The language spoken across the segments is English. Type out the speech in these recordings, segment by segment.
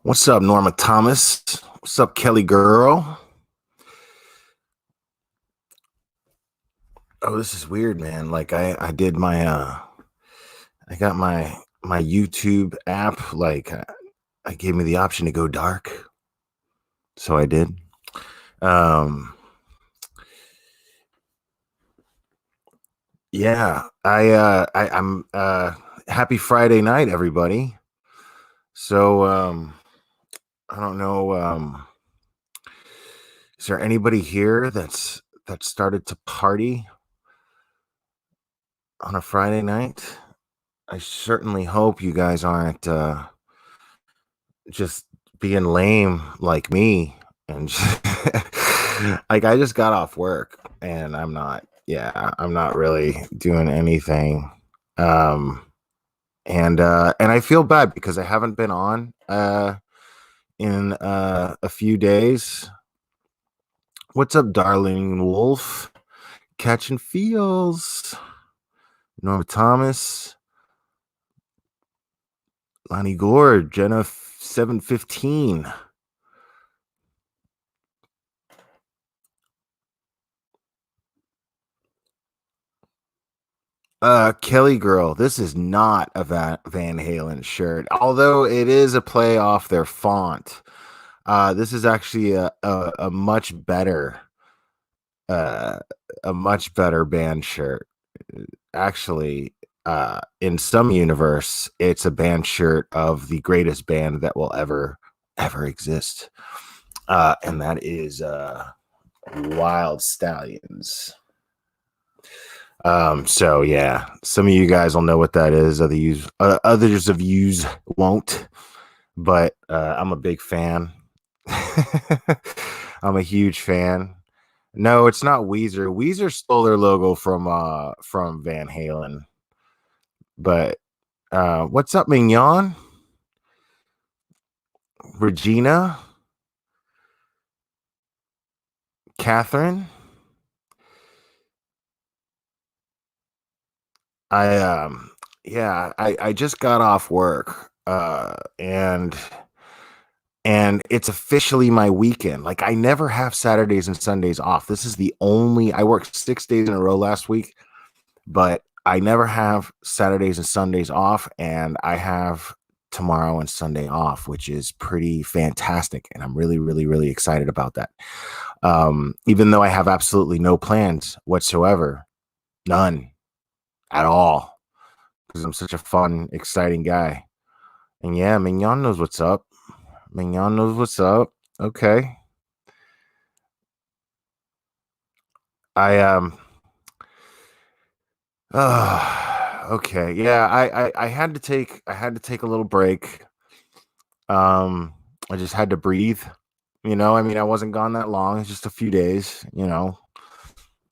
What's up, Norma Thomas? What's up, Kelly girl? Oh, this is weird, man. Like I did my I got my YouTube app. I gave me the option to go dark, so I did. Um, yeah, I'm happy Friday night, everybody. So I don't know. Is there anybody here that started to party on a Friday night? I certainly hope you guys aren't just being lame like me and like I just got off work and I'm not really doing anything. Um and I feel bad because I haven't been on in a few days. What's up, darling wolf? Catching feels. Norma Thomas, Lonnie Gore, Jenna 715. Kelly girl, this is not a Van Halen shirt, although it is a play off their font. This is actually a much better uh a much better band shirt. Actually, in some universe, it's a band shirt of the greatest band that will ever exist. And that is Wild Stallions. So yeah, some of you guys will know what that is. Others of yous won't, but I'm a big fan. I'm a huge fan. No, it's not Weezer. Weezer stole their logo from Van Halen. But what's up, Mignon? Regina? Catherine? I yeah, I just got off work and it's officially my weekend. Like I never have Saturdays and Sundays off. This is the only I worked 6 days in a row last week, but I never have Saturdays and Sundays off, and I have tomorrow and Sunday off, which is pretty fantastic, and I'm really excited about that. Even though I have absolutely no plans whatsoever, none at all, because I'm such a fun, exciting guy. And yeah, Mignon knows what's up. Mignon knows what's up. Okay. I okay. Yeah, I had to take a little break. Um I just had to breathe. I mean, I wasn't gone that long, it's just a few days.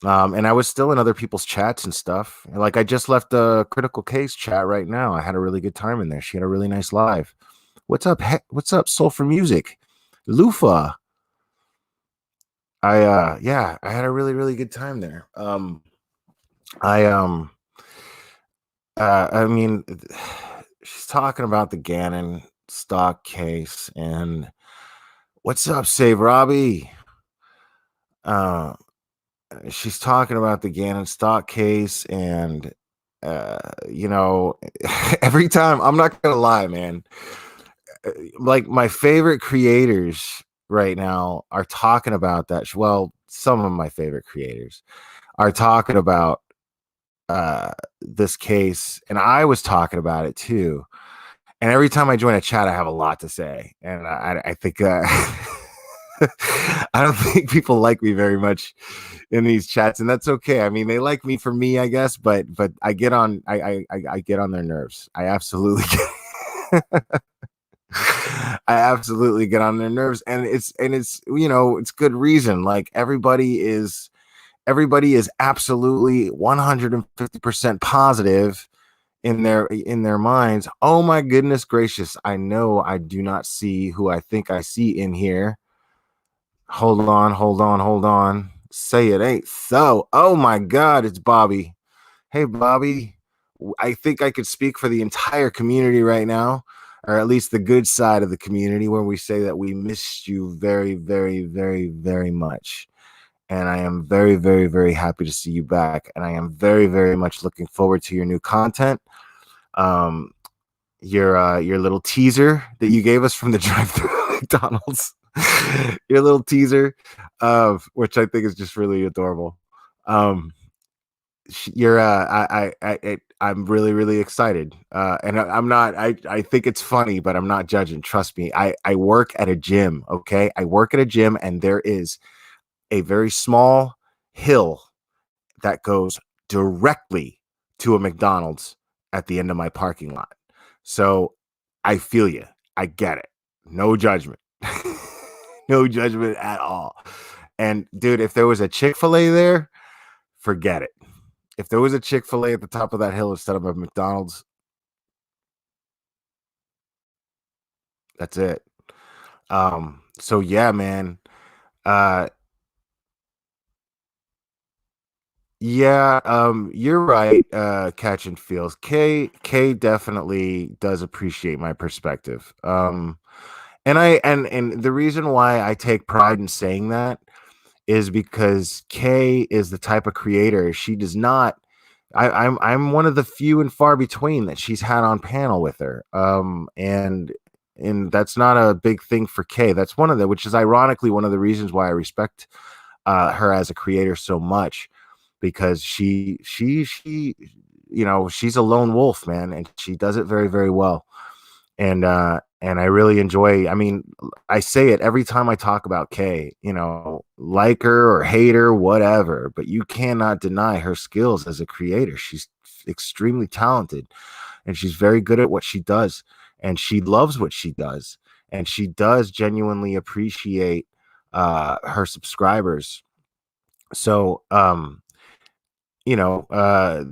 And I was still in other people's chats and stuff. Like I just left the critical case chat right now. I had a really good time in there. She had a really nice live. What's up, Soul for Music? Lufa. I had a really good time there. I I mean, she's talking about the Gannon Stauch case, and what's up, Save Robbie? Uh, she's talking about the Gannon Stauch case, and you know, every time, I'm not gonna lie, man. Like my favorite creators right now are talking about that. Well, some of my favorite creators are talking about this case, and I was talking about it too. And every time I join a chat, I have a lot to say, and I think I don't think people like me very much in these chats, and that's okay. I mean, they like me for me, I guess, but I get on I get on their nerves. I absolutely I absolutely get on their nerves, and it's it's good reason. Like everybody is absolutely 150% positive in their minds. Oh my goodness gracious, I know I do not see who I think I see in here. Hold on. Say it ain't so. Oh my god, it's Bobby. Hey Bobby, I think I could speak for the entire community right now. or at least the good side of the community, where we say that we missed you very, very, very, very much. And I am very, very, very happy to see you back. And I am very, very much looking forward to your new content. Um, your little teaser that you gave us from the drive-thru McDonald's, your little teaser, of which I think is just really adorable. Um, you're I'm really, really excited, and I'm not. I think it's funny, but I'm not judging. Trust me. I work at a gym. Okay, I work at a gym, and there is a very small hill that goes directly to a McDonald's at the end of my parking lot. So I feel you. I get it. No judgment. No judgment at all. And dude, if there was a Chick-fil-A there, forget it. If there was a Chick-fil-A at the top of that hill instead of a McDonald's, that's it. So yeah, man. Uh Yeah, you're right, catch and feels. K definitely does appreciate my perspective. And and the reason why I take pride in saying that is because Kay is the type of creator she does not. I'm one of the few and far between that she's had on panel with her. And that's not a big thing for Kay. That's one of the, which is ironically one of the reasons why I respect her as a creator so much, because she she's a lone wolf, man, and she does it very, very well. And I really enjoy, I mean, I say it every time I talk about Kay, like her or hate her, whatever, but you cannot deny her skills as a creator. She's extremely talented, and she's very good at what she does, and she loves what she does, and she does genuinely appreciate her subscribers. So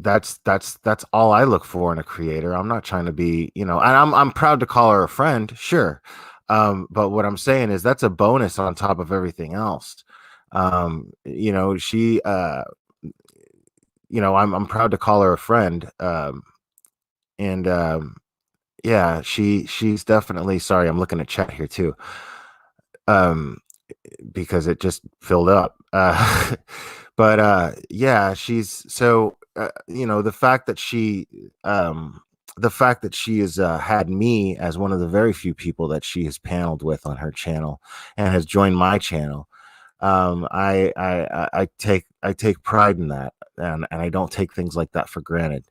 that's all I look for in a creator. I'm not trying to be, and I'm proud to call her a friend, sure. But what I'm saying is that's a bonus on top of everything else. She I'm proud to call her a friend. And Yeah, she's definitely, sorry, I'm looking at chat here too. Um because it just filled up. But yeah, she's so the fact that she has had me as one of the very few people that she has paneled with on her channel and has joined my channel. I take pride in that, and I don't take things like that for granted.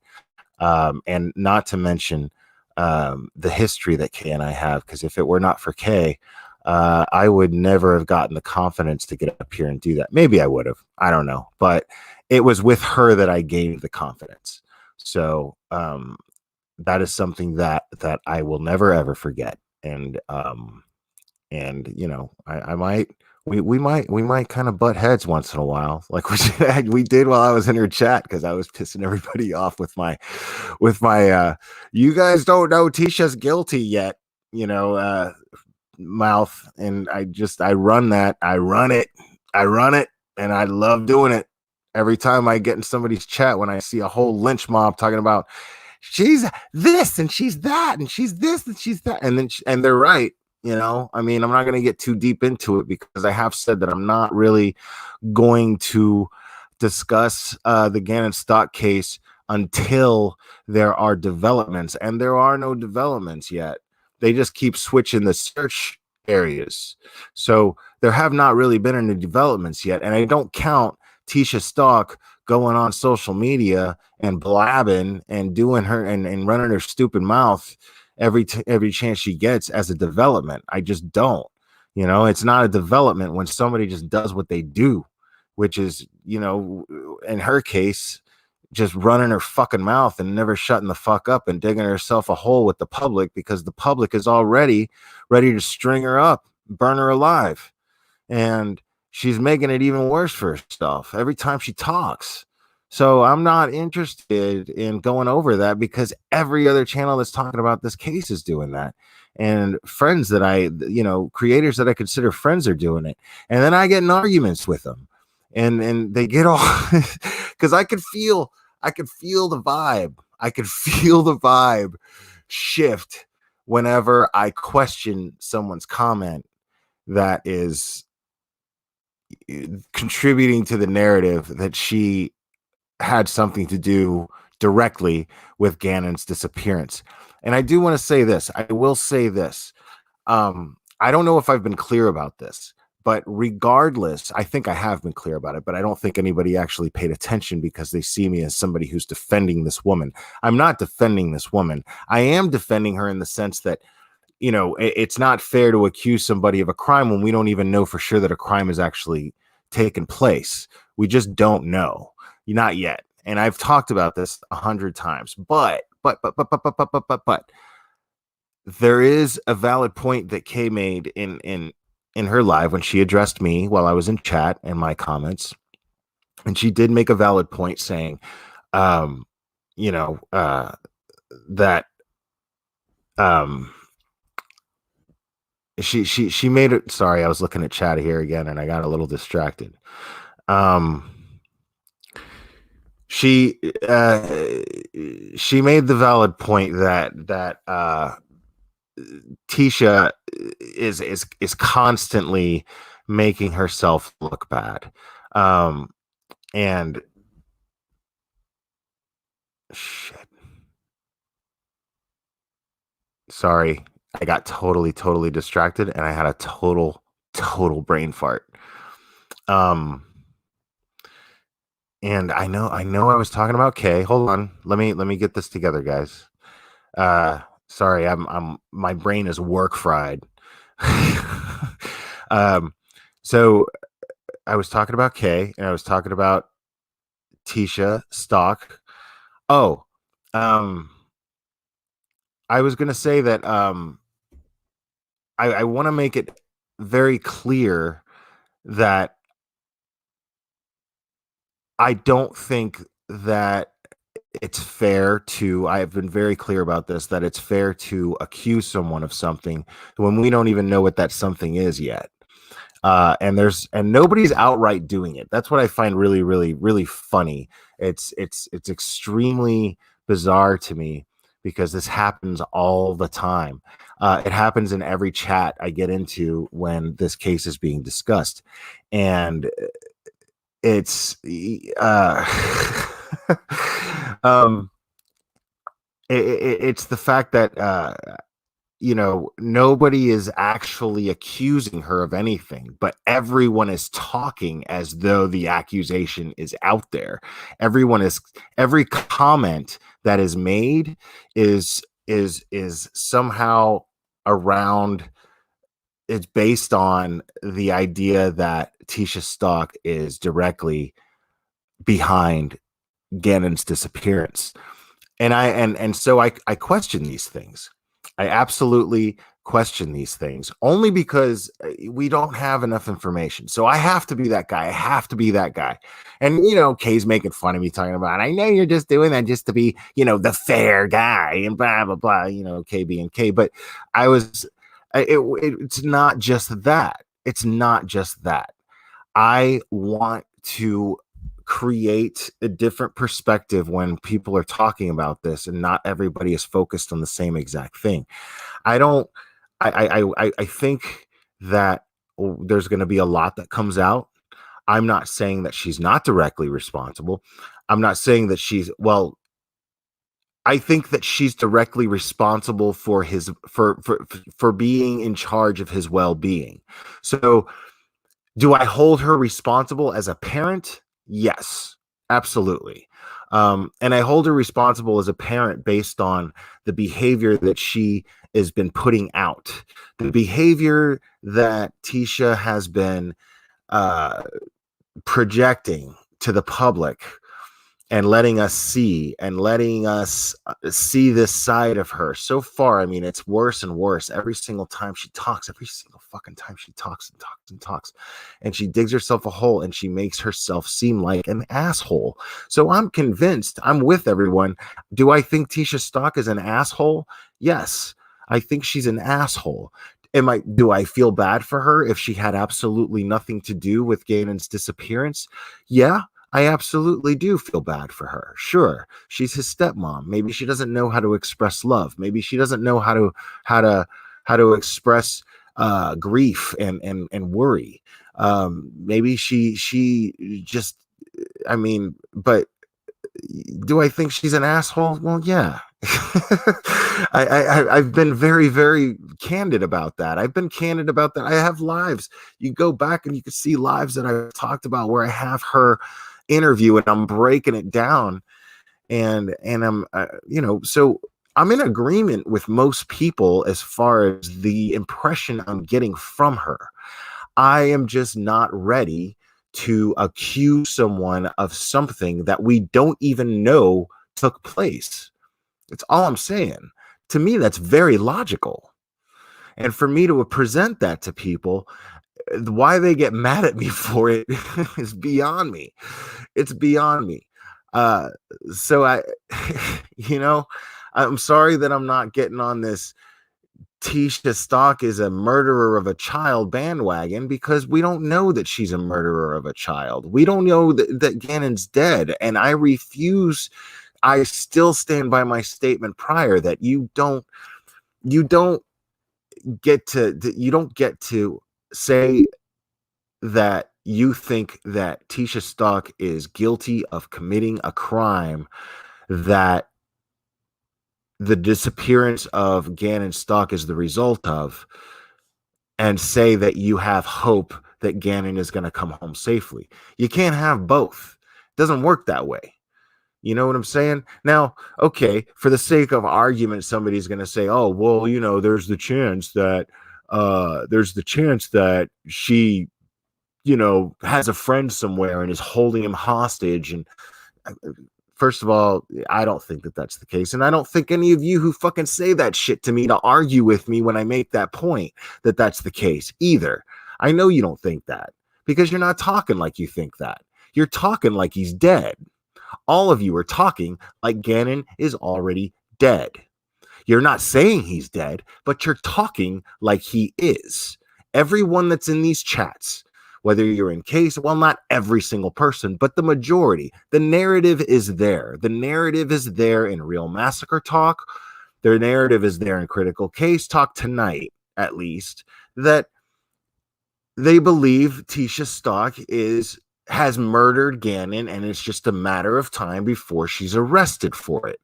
And not to mention the history that Kay and I have, because if it were not for Kay, I would never have gotten the confidence to get up here and do that. Maybe I would have. I don't know. But it was with her that I gained the confidence. So that is something that I will never ever forget. And I might we might kind of butt heads once in a while, like we did while I was in her chat, because I was pissing everybody off with my you guys don't know Tisha's guilty yet, mouth. And I run that, I run it, and I love doing it every time I get in somebody's chat, when I see a whole lynch mob talking about she's this and she's that and she's this and she's that, and and they're right. I mean, I'm not going to get too deep into it, because I have said that I'm not really going to discuss the Gannon Stauch case until there are developments, and there are no developments yet. They just keep switching the search areas, so there have not really been any developments yet. And I don't count Tisha Stauch going on social media and blabbing and doing her and running her stupid mouth every chance she gets as a development. I just don't. It's not a development when somebody just does what they do, which is, in her case, just running her fucking mouth and never shutting the fuck up and digging herself a hole with the public, because the public is already ready to string her up, burn her alive. And she's making it even worse for herself every time she talks. So I'm not interested in going over that, because every other channel that's talking about this case is doing that. And friends that creators that I consider friends are doing it. And then I get in arguments with them. And they get all because I could feel the vibe. I could feel the vibe shift whenever I question someone's comment that is contributing to the narrative that she had something to do directly with Gannon's disappearance. And I do want to say this. I will say this. I don't know if I've been clear about this, but regardless, I think I have been clear about it, but I don't think anybody actually paid attention because they see me as somebody who's defending this woman. I'm not defending this woman. I am defending her in the sense that, it's not fair to accuse somebody of a crime when we don't even know for sure that a crime has actually taken place. We just don't know. Not yet. And I've talked about this 100 times, but there is a valid point that Kay made in her live when she addressed me while I was in chat and my comments. And she did make a valid point saying, that, she made it. Sorry, I was looking at chat here again and I got a little distracted. She made the valid point that Tisha is constantly making herself look bad. And shit. Sorry, I got totally distracted and I had a total brain fart. And I know I was talking about Kay. Hold on. Let me get this together, guys. Sorry, my brain is work fried. So I was talking about Kay and I was talking about Tisha Stauch. Oh, I was gonna say that I want to make it very clear that I don't think that it's fair to, I have been very clear about this, that it's fair to accuse someone of something when we don't even know what that something is yet. And nobody's outright doing it. That's what I find really funny. It's extremely bizarre to me because this happens all the time. It happens in every chat I get into when this case is being discussed. And it's it's the fact that nobody is actually accusing her of anything, but everyone is talking as though the accusation is out there. Every comment that is made is somehow around, it's based on the idea that Tisha Stauch is directly behind Gannon's disappearance. And so I question these things. I absolutely question these things only because we don't have enough information. So I have to be that guy. And, Kay's making fun of me talking about, I know you're just doing that just to be, the fair guy and blah, blah, blah, Kay being Kay. But it's not just that. It's not just that. I want to create a different perspective when people are talking about this and not everybody is focused on the same exact thing. I think that there's going to be a lot that comes out. I'm not saying that she's not directly responsible. I'm not saying that I think that she's directly responsible for for being in charge of his well-being. So do I hold her responsible as a parent? Yes, absolutely. And I hold her responsible as a parent based on the behavior that she has been putting out, the behavior that Tisha has been projecting to the public and letting us see this side of her. So far, I mean, it's worse and worse every single time she talks, every single fucking time she talks and talks and talks. And she digs herself a hole and she makes herself seem like an asshole. So I'm convinced, I'm with everyone. Do I think Tisha Stauch is an asshole? Yes, I think she's an asshole. Do I feel bad for her if she had absolutely nothing to do with Gannon's disappearance? Yeah, I absolutely do feel bad for her. Sure, she's his stepmom. Maybe she doesn't know how to express love. Maybe she doesn't know how to how to express grief and worry. Maybe she just. I mean, but do I think she's an asshole? Well, yeah. I've been very, very candid about that. I've been candid about that. I have lives. You go back and you can see lives that I've talked about where I have her interview and I'm breaking it down and I'm so I'm in agreement with most people as far as the impression I'm getting from her. I am just not ready to accuse someone of something that we don't even know took place. That's all I'm saying. To me, that's very logical. And for me to present that to people, why they get mad at me for it is beyond me. It's beyond me. Uh, so I, you know, I'm sorry that I'm not getting on this Tisha Stock is a murderer of a child bandwagon because we don't know that she's a murderer of a child. We don't know that Gannon's dead. And I refuse, I still stand by my statement prior that you don't you don't get to say that you think that Tisha Stock is guilty of committing a crime that the disappearance of Gannon Stock is the result of, and say that you have hope that Gannon is going to come home safely. You can't have both. It doesn't work that way. You know what I'm saying? Now, okay, for the sake of argument, somebody's going to say, "Oh, well, there's the chance that she, has a friend somewhere and is holding him hostage." And first of all, I don't think that that's the case. And I don't think any of you who fucking say that shit to me to argue with me when I make that point that that's the case either. I know you don't think that because you're not talking like you think that. You're talking like he's dead. All of you are talking like Gannon is already dead. You're not saying he's dead, but you're talking like he is. Everyone that's in these chats, whether you're in case, well, not every single person, but the majority, the narrative is there. The narrative is there in Real Massacre Talk. Their narrative is there in Critical Case Talk tonight, at least, that they believe Tisha Stock has murdered Gannon, and it's just a matter of time before she's arrested for it.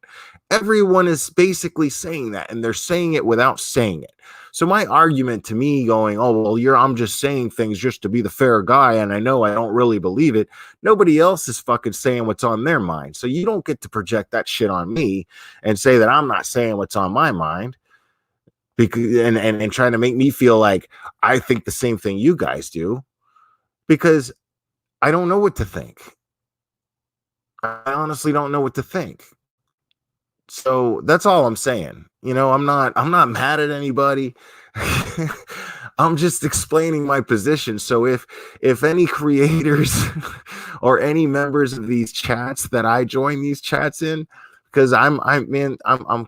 Everyone is basically saying that, and they're saying it without saying it. So my argument to me going, "Oh, well, I'm just saying things just to be the fair guy, and I know I don't really believe it." Nobody else is fucking saying what's on their mind. So you don't get to project that shit on me and say that I'm not saying what's on my mind because and trying to make me feel like I think the same thing you guys do because I don't know what to think. I honestly don't know what to think. So that's all I'm saying. I'm not mad at anybody. I'm just explaining my position. So if any creators or any members of these chats that I join these chats in, because I'm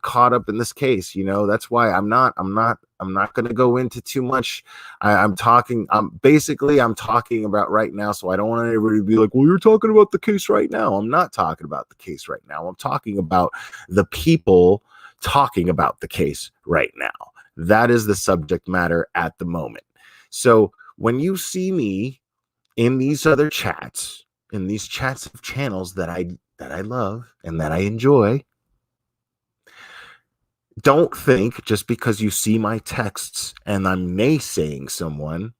caught up in this case, that's why I'm not going to go into too much. I'm talking about right now, so I don't want anybody to be like, "Well, you're talking about the case right now." I'm not talking about the case right now. I'm talking about the people talking about the case right now. That is the subject matter at the moment. So when you see me in these other chats, in these chats of channels that I love and that I enjoy, don't think just because you see my texts and I'm naysaying someone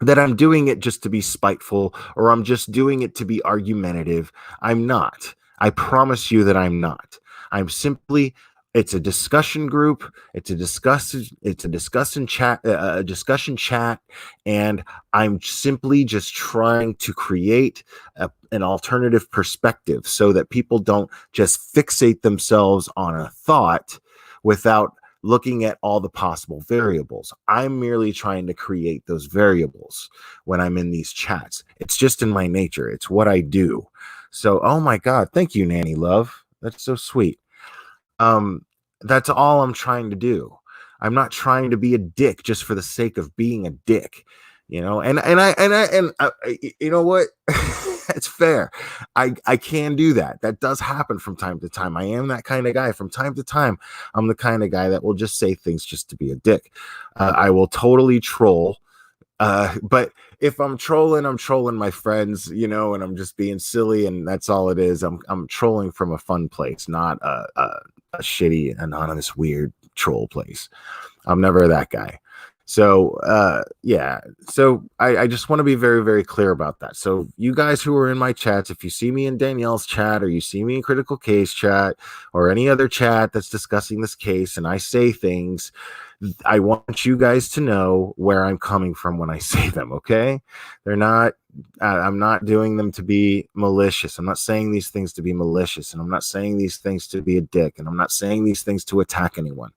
that I'm doing it just to be spiteful or I'm just doing it to be argumentative. I'm not. I promise you that I'm not. I'm simply it's a discussion group. It's a discussion chat, a discussion chat, and I'm simply just trying to create an alternative perspective so that people don't just fixate themselves on a thought without looking at all the possible variables. I'm merely trying to create those variables when I'm in these chats. It's just in my nature. It's what I do. So, oh my God, thank you, Nanny Love. That's so sweet. That's all I'm trying to do. I'm not trying to be a dick just for the sake of being a dick, and you know what? That's fair. I can do that. That does happen from time to time. I am that kind of guy. From time to time, I'm the kind of guy that will just say things just to be a dick. I will totally troll. But if I'm trolling my friends, and I'm just being silly, and that's all it is. I'm trolling from a fun place, not a shitty, anonymous, weird troll place. I'm never that guy. So yeah. So I just want to be very, very clear about that. So you guys who are in my chats, if you see me in Danielle's chat, or you see me in Critical Case chat, or any other chat that's discussing this case, and I say things, I want you guys to know where I'm coming from when I say them. Okay, they're not. I'm not doing them to be malicious. I'm not saying these things to be malicious, and I'm not saying these things to be a dick, and I'm not saying these things to attack anyone.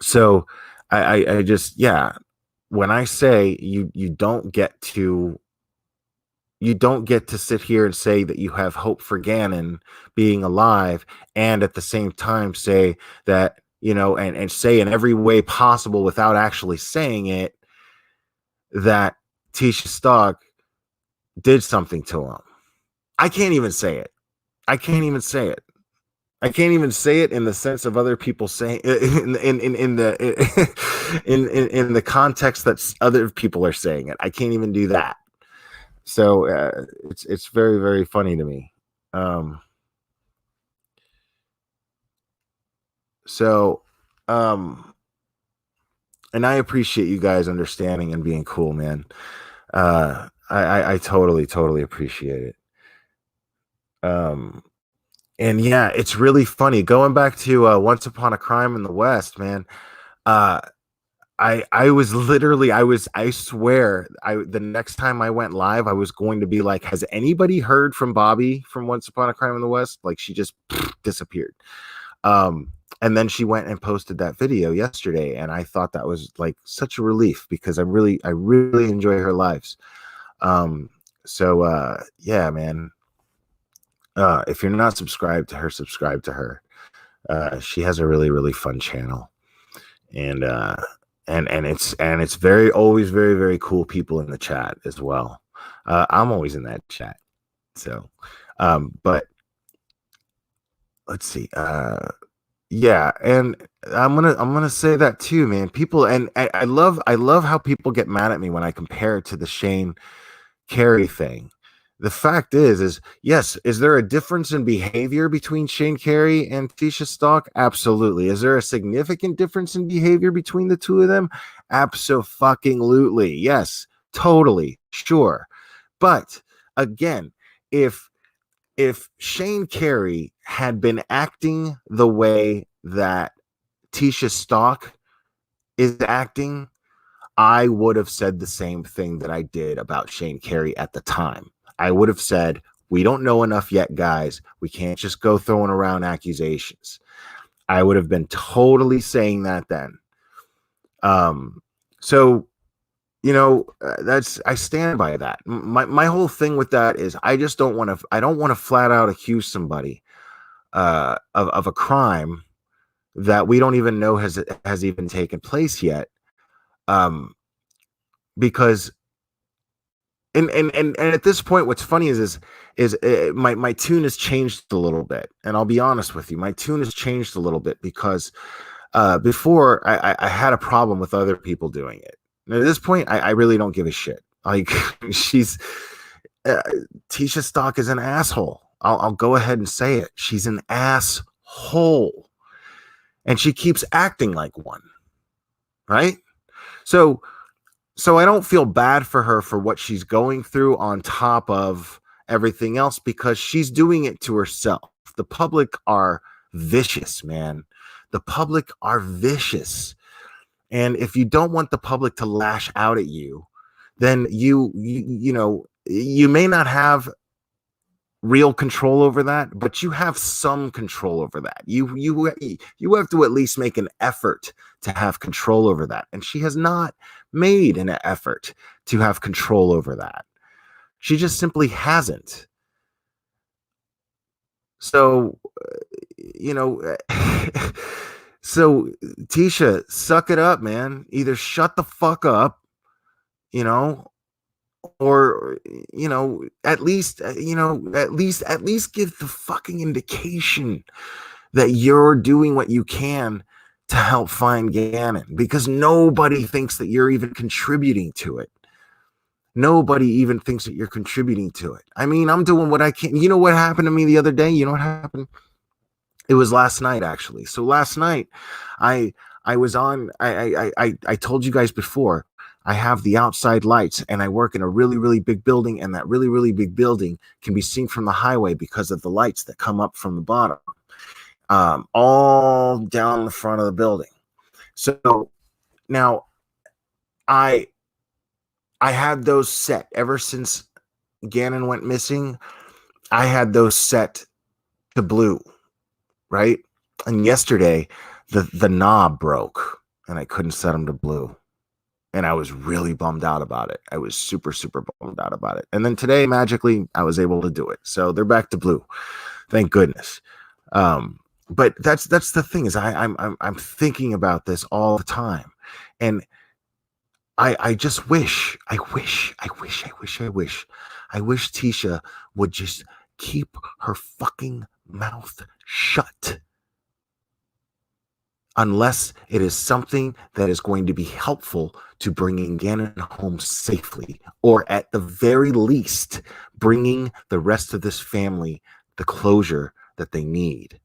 So I just, yeah, when I say you don't get to sit here and say that you have hope for Gannon being alive, and at the same time say that, and say in every way possible without actually saying it, that Tisha Stauch did something to him. I can't even say it. I can't even say it. I can't even say it in the sense of other people saying in the in the context that other people are saying it. I can't even do that. So it's very, very funny to me. So and I appreciate you guys understanding and being cool, man. I totally appreciate it. And yeah, it's really funny going back to Once Upon a Crime in the West, man. I was literally, I swear, the next time I went live, I was going to be like, has anybody heard from Bobby from Once Upon a Crime in the West? Like, she just disappeared. And then she went and posted that video yesterday, and I thought that was like such a relief, because I really enjoy her lives. So yeah, man. If you're not subscribed to her, subscribe to her. She has a really, really fun channel, and it's always very, very cool people in the chat as well. I'm always in that chat. So, but let's see. Yeah, and I'm gonna say that too, man. People, and I love how people get mad at me when I compare it to the Shane Carey thing. The fact is yes, is there a difference in behavior between Shane Carey and Tisha Stauch? Absolutely. Is there a significant difference in behavior between the two of them? Abso-fucking-lutely. Yes, totally, sure. But again, if Shane Carey had been acting the way that Tisha Stauch is acting, I would have said the same thing that I did about Shane Carey at the time. I would have said, we don't know enough yet, guys. We can't just go throwing around accusations. I would have been totally saying that then. So, I stand by that. My whole thing with that is I don't want to flat out accuse somebody of a crime that we don't even know has even taken place yet. Because and at this point, what's funny is my tune has changed a little bit, and I'll be honest with you, my tune has changed a little bit, because before I had a problem with other people doing it. And at this point, I really don't give a shit. Like, she's Tisha Stauch is an asshole. I'll go ahead and say it. She's an asshole, and she keeps acting like one, right? So I don't feel bad for her for what she's going through, on top of everything else, because she's doing it to herself. The public are vicious, man. The public are vicious. And if you don't want the public to lash out at you, then you may not have real control over that, but you have some control over that. You have to at least make an effort to have control over that, and she has not made an effort to have control over that. She just simply hasn't. So so Tisha, suck it up, man. Either shut the fuck up, or at least give the fucking indication that you're doing what you can to help find Gannon, because nobody thinks that you're even contributing to it. Nobody even thinks that you're contributing to it. I mean, I'm doing what I can. You know what happened to me the other day? You know what happened? It was last night, actually. So last night, I was on. I told you guys before. I have the outside lights, and I work in a really, really big building, and that really, really big building can be seen from the highway because of the lights that come up from the bottom, all down the front of the building. So now I had those set ever since Gannon went missing. I had those set to blue, right? And yesterday, the knob broke, and I couldn't set them to blue. And I was really bummed out about it. I was super, super bummed out about it. And then today, magically, I was able to do it. So they're back to blue. Thank goodness. But that's the thing, is I'm thinking about this all the time. And I just wish Tisha would just keep her fucking mouth shut, unless it is something that is going to be helpful to bringing Gannon home safely, or at the very least, bringing the rest of this family the closure that they need.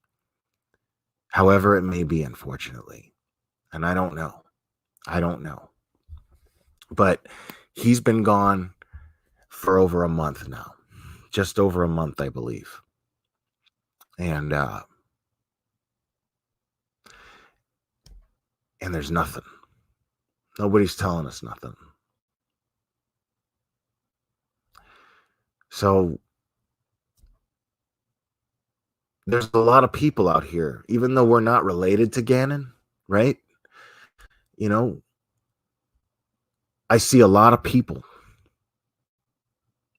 However it may be, unfortunately. And I don't know. But he's been gone for over a month now. Just over a month, I believe. And there's nothing. Nobody's telling us nothing. So there's a lot of people out here, even though we're not related to Gannon, right? You know, I see a lot of people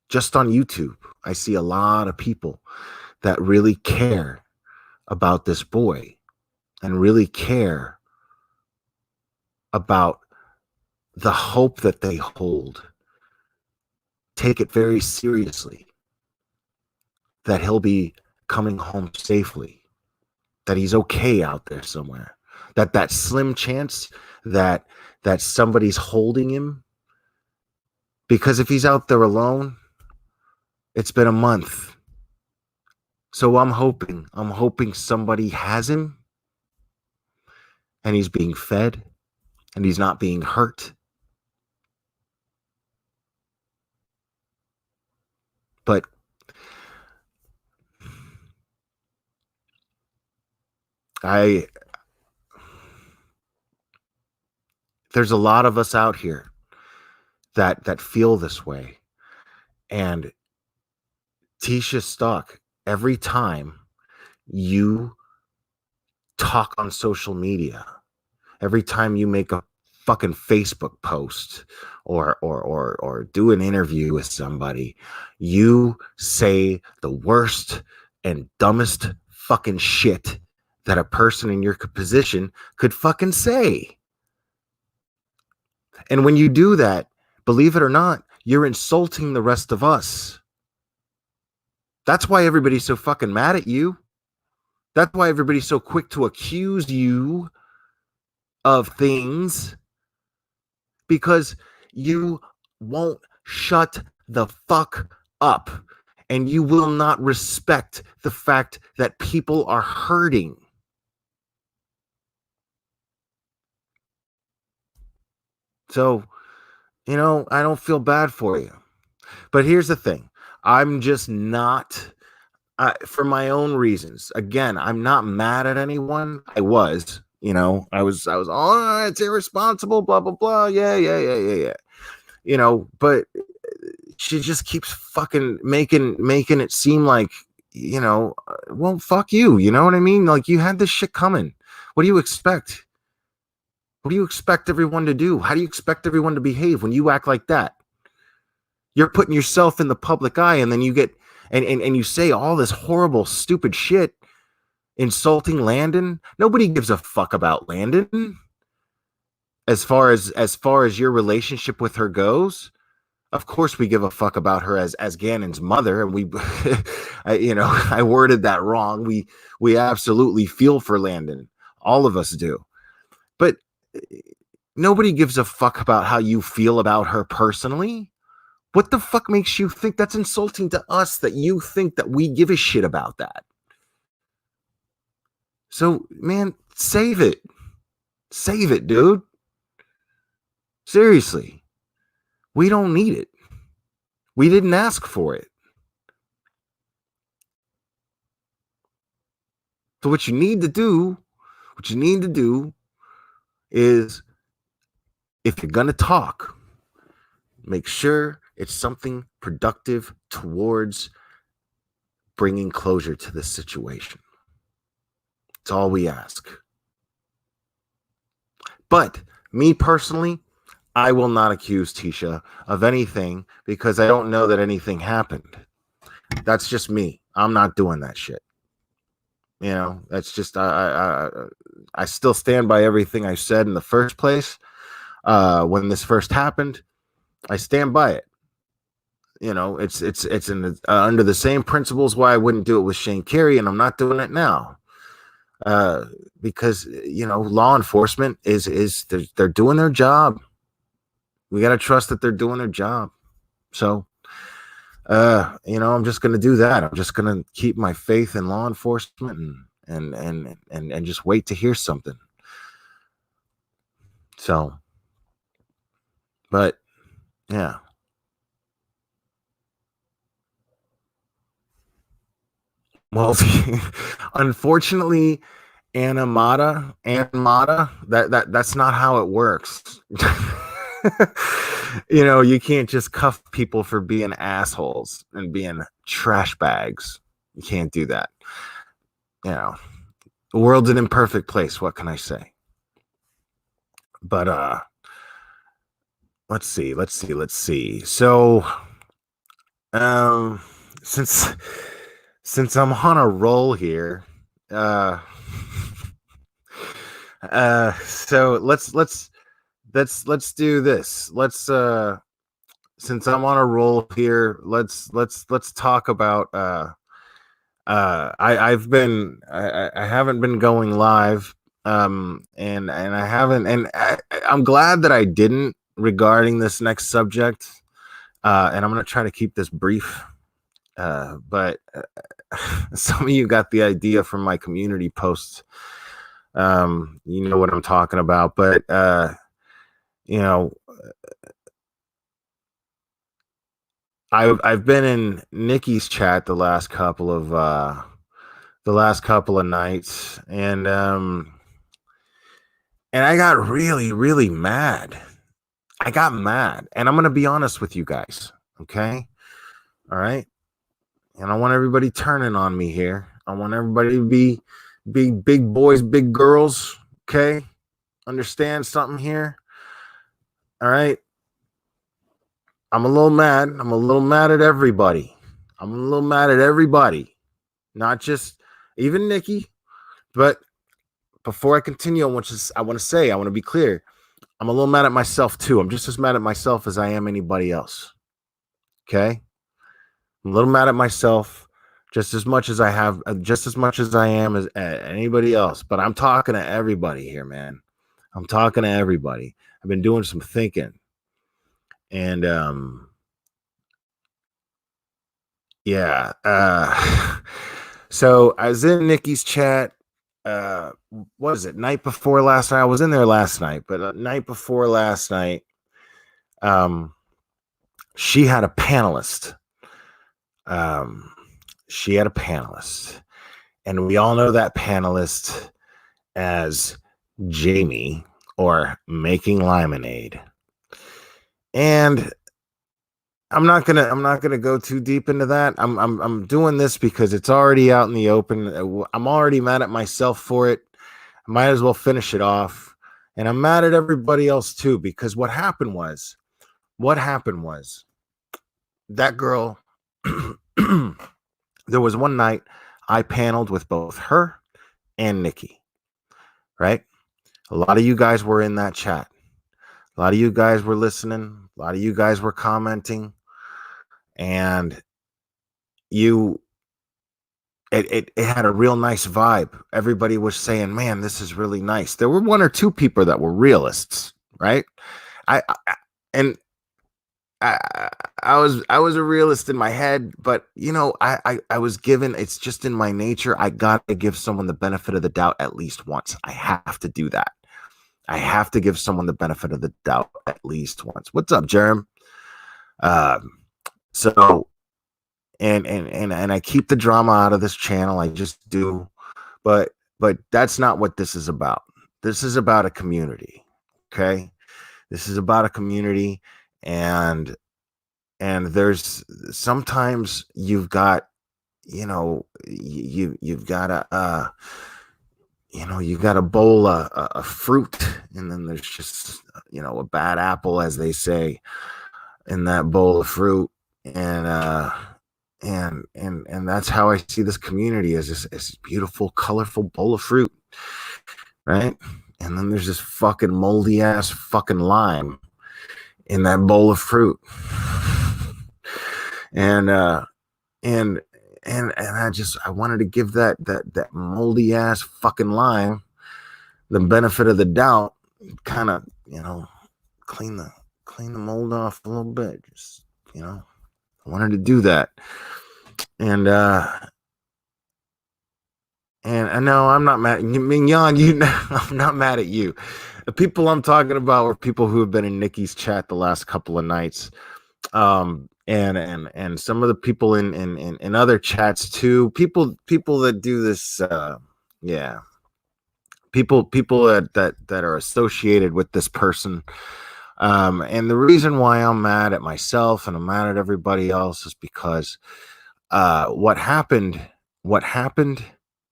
just on YouTube. I see a lot of people that really care about this boy and really care about the hope that they hold. Take it very seriously that he'll be coming home safely, that he's okay out there somewhere, that slim chance that somebody's holding him, because if he's out there alone, it's been a month. So I'm hoping somebody has him, and he's being fed, and he's not being hurt. But there's a lot of us out here that feel this way. And Tisha Stauch, every time you talk on social media, every time you make a fucking Facebook post or do an interview with somebody, you say the worst and dumbest fucking shit that a person in your position could fucking say. And when you do that, believe it or not, you're insulting the rest of us. That's why everybody's so fucking mad at you. That's why everybody's so quick to accuse you of things, because you won't shut the fuck up, and you will not respect the fact that people are hurting. So, I don't feel bad for you. But here's the thing. I'm just not, for my own reasons. Again, I'm not mad at anyone. I was, I was, oh, it's irresponsible, blah, blah, blah. Yeah. But she just keeps fucking making it seem like, well, fuck you. You know what I mean? Like, you had this shit coming. What do you expect? What do you expect everyone to do? How do you expect everyone to behave when you act like that? You're putting yourself in the public eye, and then you get and you say all this horrible, stupid shit, insulting Landon. Nobody gives a fuck about Landon as far as your relationship with her goes. Of course, we give a fuck about her as Gannon's mother, and we, I worded that wrong. We absolutely feel for Landon. All of us do, but nobody gives a fuck about how you feel about her personally. What the fuck makes you think that's insulting to us that you think that we give a shit about that? So, man, save it. Save it, dude. Seriously. We don't need it. We didn't ask for it. So what you need to do is, if you're going to talk, make sure it's something productive towards bringing closure to this situation. It's all we ask. But me personally, I will not accuse Tisha of anything because I don't know that anything happened. That's just me. I'm not doing that shit. That's just I still stand by everything I said in the first place. When this first happened, I stand by it. It's under the same principles why I wouldn't do it with Shane Carey, and I'm not doing it now. Because law enforcement is they're doing their job. We got to trust that they're doing their job. So, I'm just going to do that. I'm just going to keep my faith in law enforcement and just wait to hear something. So, but yeah. Well, unfortunately, Anamata, that's not how it works. You can't just cuff people for being assholes and being trash bags. You can't do that. The world's an imperfect place. What can I say? But let's see. So, since I'm on a roll here, so let's do this. Since I'm on a roll here, let's talk about I haven't been going live, and I haven't, and I'm glad that I didn't regarding this next subject, and I'm gonna try to keep this brief, but some of you got the idea from my community posts. You know what I'm talking about, but I've been in Nikki's chat the last couple of nights, and I got really, really mad. I got mad, and I'm gonna be honest with you guys, okay? All right, and I want everybody turning on me here. I want everybody to be big boys, big girls, okay? Understand something here? All right. I'm a little mad. I'm a little mad at everybody. Not just even Nikki. But before I continue, I want to be clear. I'm a little mad at myself too. I'm just as mad at myself as I am anybody else. Okay? I'm a little mad at myself just as much as I am as anybody else. But I'm talking to everybody here, man. I'm talking to everybody. I've been doing some thinking. And yeah. So I was in Nikki's chat. What is it? Night before last night. I was in there last night, but night before last night, she had a panelist. And we all know that panelist as Jamie, or Making Lemonade. And I'm not gonna go too deep into that. I'm doing this because it's already out in the open. I'm already mad at myself for it. I might as well finish it off. And I'm mad at everybody else too, because what happened was that girl. There was one night I paneled with both her and Nikki. Right? A lot of you guys were in that chat. A lot of you guys were listening. A lot of you guys were commenting, and you it had a real nice vibe. Everybody was saying, "Man, this is really nice." There were one or two people that were realists, right? I and I, I was a realist in my head, but I was given. It's just in my nature. I got to give someone the benefit of the doubt at least once. I have to do that. I have to give someone the benefit of the doubt at least once. What's up, Jerem? Um, so and I keep the drama out of this channel. I just do, but that's not what this is about. This is about a community. Okay, this is about a community, and there's sometimes you've got you've got you've got a bowl of fruit, and then there's just a bad apple, as they say, in that bowl of fruit. And that's how I see this community, as this beautiful, colorful bowl of fruit, right? And then there's this fucking moldy ass fucking lime in that bowl of fruit. And and I wanted to give that moldy ass fucking lime the benefit of the doubt, kind of clean the mold off a little bit. Just I wanted to do that. And I know I'm not mad. Mignon, I'm not mad at you. The people I'm talking about were people who have been in Nikki's chat the last couple of nights. And some of the people in other chats too. People that do this. Yeah. People that are associated with this person. And the reason why I'm mad at myself and I'm mad at everybody else is because what happened,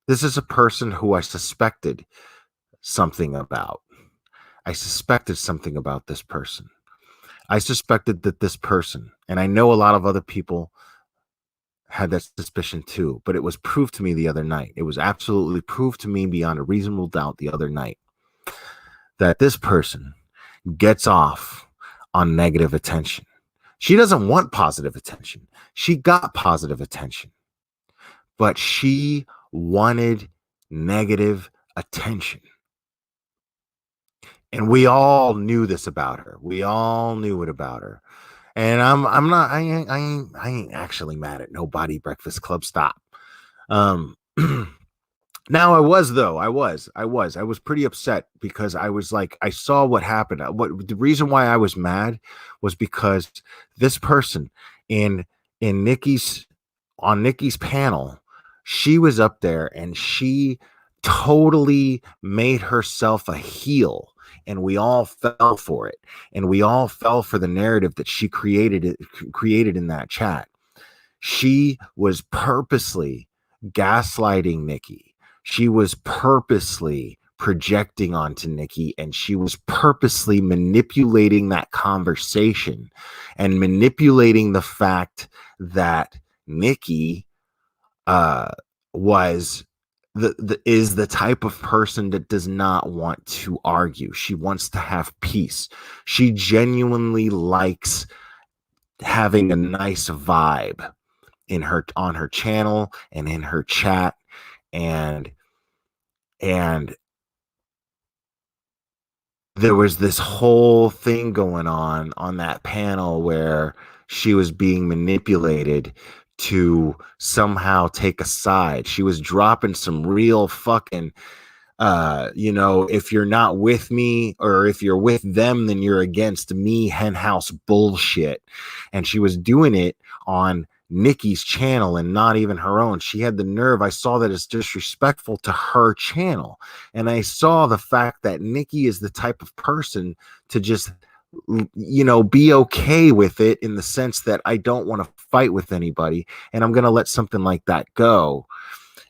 this is a person who I suspected something about. I suspected something about this person. I suspected that this person, and I know a lot of other people had that suspicion too, but it was proved to me the other night. It was absolutely proved to me beyond a reasonable doubt the other night that this person gets off on negative attention. She doesn't want positive attention. She got positive attention, but she wanted negative attention. And we all knew this about her. We all knew it about her. And I ain't actually mad at nobody. Breakfast Club, stop. Now I was pretty upset because I was like, I saw what happened. What the reason why I was mad was because this person in Nikki's panel, she was up there and she totally made herself a heel, and we all fell for it, and we all fell for the narrative that she created in that chat. She was purposely gaslighting Nikki. She was purposely projecting onto Nikki, and she was purposely manipulating that conversation and manipulating the fact that Nikki was is the type of person that does not want to argue. She wants to have peace. She genuinely likes having a nice vibe on her channel and in her chat, and there was this whole thing going on that panel where she was being manipulated to somehow take a side. She was dropping some real fucking if you're not with me, or if you're with them, then you're against me, henhouse bullshit. And she was doing it on Nikki's channel and not even her own. She had the nerve. I saw that it's disrespectful to her channel. And I saw the fact that Nikki is the type of person to just be okay with it, in the sense that I don't want to fight with anybody, and I'm going to let something like that go,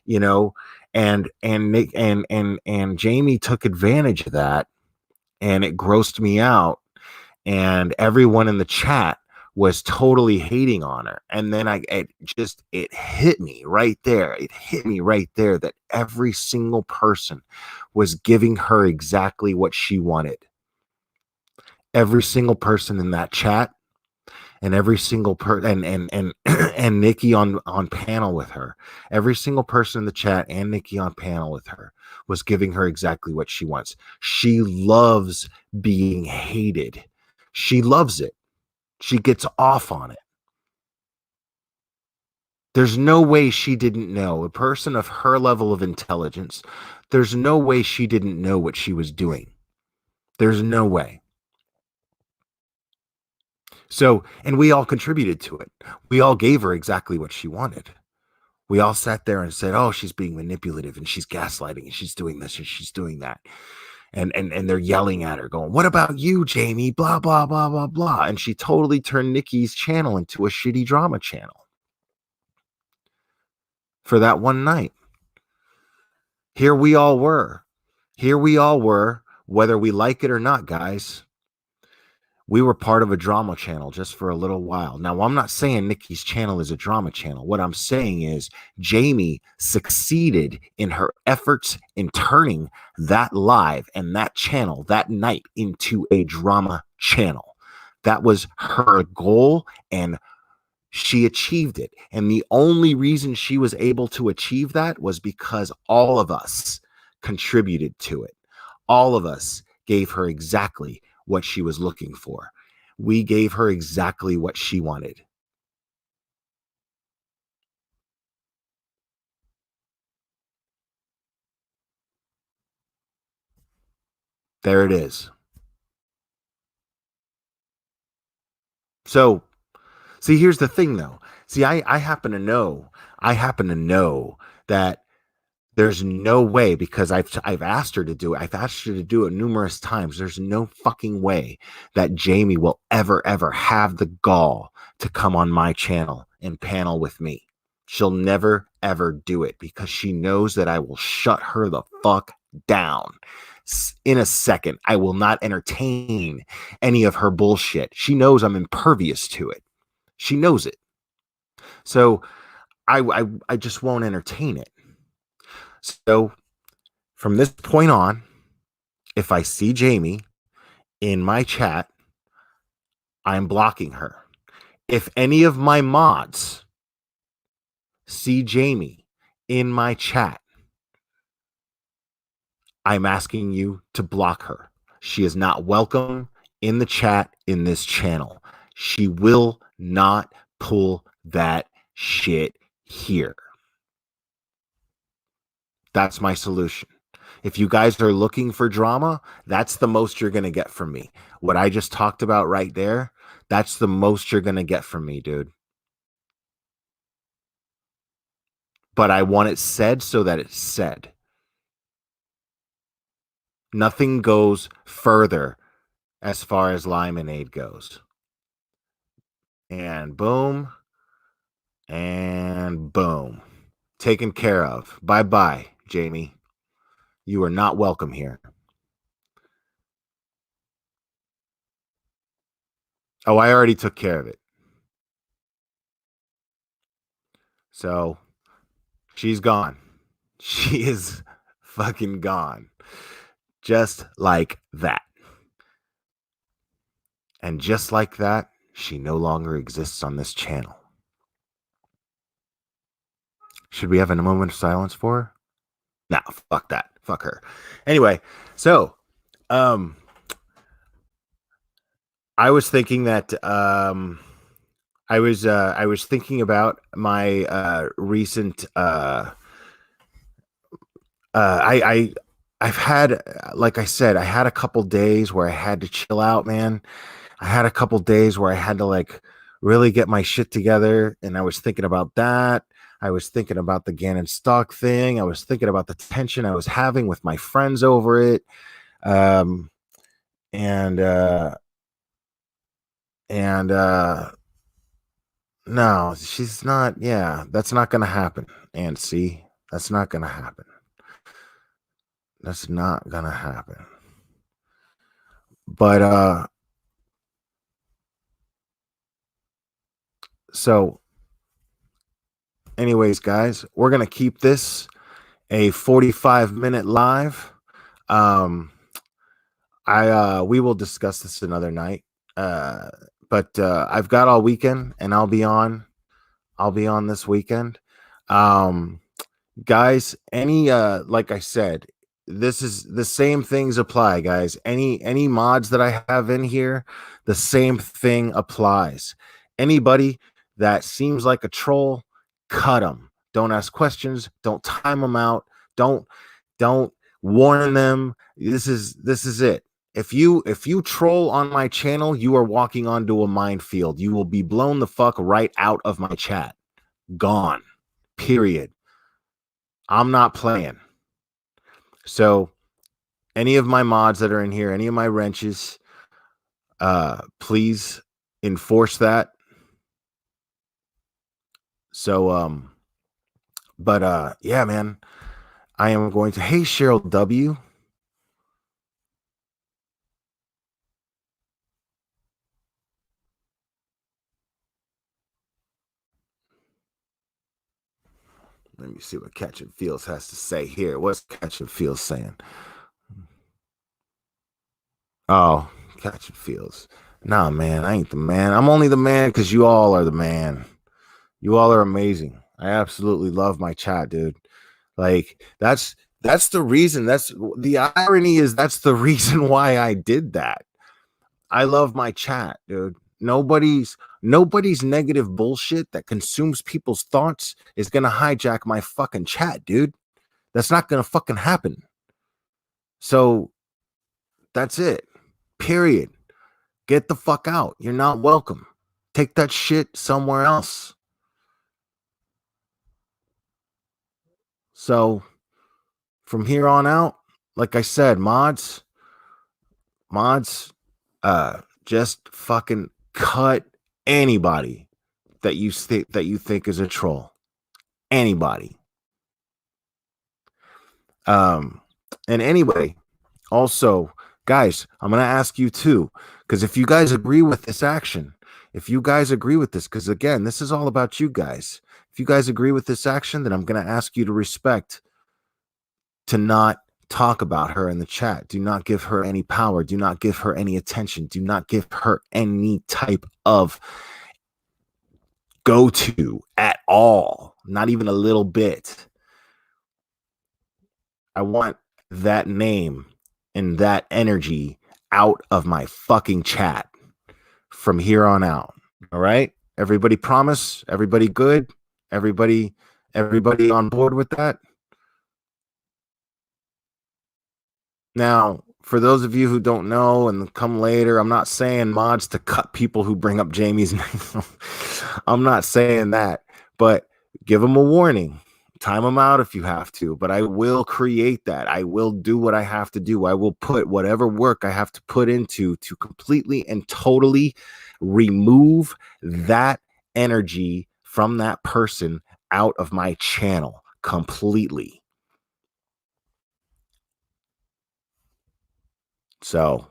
and Nick and Jamie took advantage of that, and it grossed me out, and everyone in the chat was totally hating on her. And then it hit me right there. It hit me right there that every single person was giving her exactly what she wanted. Every single person in that chat and every single and Nikki on panel with her. Every single person in the chat and Nikki on panel with her was giving her exactly what she wants. She loves being hated. She loves it. She gets off on it. There's no way she didn't know. A person of her level of intelligence, there's no way she didn't know what she was doing. There's no way. So, and we all contributed to it. We all gave her exactly what she wanted. We all sat there and said, "Oh, she's being manipulative and she's gaslighting and she's doing this and she's doing that." And they're yelling at her, going, "What about you, Jamie? Blah, blah, blah, blah, blah." And she totally turned Nikki's channel into a shitty drama channel for that one night. Here we all were. Here we all were, whether we like it or not, guys. We were part of a drama channel just for a little while. Now, I'm not saying Nikki's channel is a drama channel. What I'm saying is Jamie succeeded in her efforts in turning that live and that channel that night into a drama channel. That was her goal, and she achieved it. And the only reason she was able to achieve that was because all of us contributed to it. All of us gave her exactly what she was looking for. We gave her exactly what she wanted. There it is. So, see, here's the thing though. See, I happen to know, that there's no way, because I've asked her to do it. I've asked her to do it numerous times. There's no fucking way that Jamie will ever have the gall to come on my channel and panel with me. She'll never ever do it because she knows that I will shut her the fuck down in a second. I will not entertain any of her bullshit. She knows I'm impervious to it. She knows it. So I just won't entertain it. So from this point on, if I see Jamie in my chat, I'm blocking her. If any of my mods see Jamie in my chat, I'm asking you to block her. She is not welcome in the chat in this channel. She will not pull that shit here. That's my solution. If you guys are looking for drama, that's the most you're going to get from me. What I just talked about right there, that's the most you're going to get from me, dude. But I want it said so that it's said. Nothing goes further as far as Limonade goes. And boom. And boom. Taken care of. Bye-bye, Jamie. You are not welcome here. Oh, I already took care of it. So she's gone. She is fucking gone. Just like that. And just like that, she no longer exists on this channel. Should we have a moment of silence for her? Nah, fuck that. Fuck her. Anyway, so I was thinking that I was thinking about my recent I've had, like I said, I had a couple days where I had to chill out, man. I had a couple days where I had to like really get my shit together, and I was thinking about that. I was thinking about the Gannon Stauch thing. I was thinking about the tension I was having with my friends over it. Um, and and no, she's not. Yeah, that's not gonna happen. And see, that's not gonna happen. That's not gonna happen. But so anyways, guys, we're gonna keep this a 45-minute live. I we will discuss this another night. Uh but I've got all weekend and I'll be on this weekend. Um Guys, any like I said, this is the same things apply, guys. Any mods that I have in here, the same thing applies. Anybody that seems like a troll, cut them. Don't ask questions, don't time them out, don't don't warn them. This is it. If you troll on my channel, you are walking onto a minefield. You will be blown the fuck right out of my chat. Gone. Period. I'm not playing. So any of my mods that are in here, any of my wrenches, please enforce that. So yeah, man. I am going to hey Cheryl W. Let me see what Catch and Feels has to say here. What's Catch and Feels saying? Oh, Catch and Feels. Nah, man, I ain't the man. I'm only the man because you all are the man. You all are amazing. I absolutely love my chat, dude. Like that's the reason. That's the irony is that's the reason why I did that. I love my chat, dude. Nobody's negative bullshit that consumes people's thoughts is gonna hijack my fucking chat, dude. That's not gonna fucking happen. So that's it. Period. Get the fuck out. You're not welcome. Take that shit somewhere else. So from here on out, like I said, mods, just fucking cut anybody that you think is a troll. Anybody. Um, and anyway, also, guys, I'm gonna ask you too, because if you guys agree with this action, if you guys agree with this, because again, this is all about you guys. If you guys agree with this action, then I'm gonna ask you to respect to not talk about her in the chat. Do not give her any power. Do not give her any attention. Do not give her any type of go to at all. Not even a little bit. I want that name and that energy out of my fucking chat from here on out. All right? Everybody promise? Everybody good? Everybody on board with that? Now, for those of you who don't know and come later, I'm not saying mods to cut people who bring up Jamie's name. I'm not saying that, but give them a warning. Time them out if you have to, but I will create that. I will do what I have to do. I will put whatever work I have to put into to completely and totally remove that energy from that person out of my channel completely. So,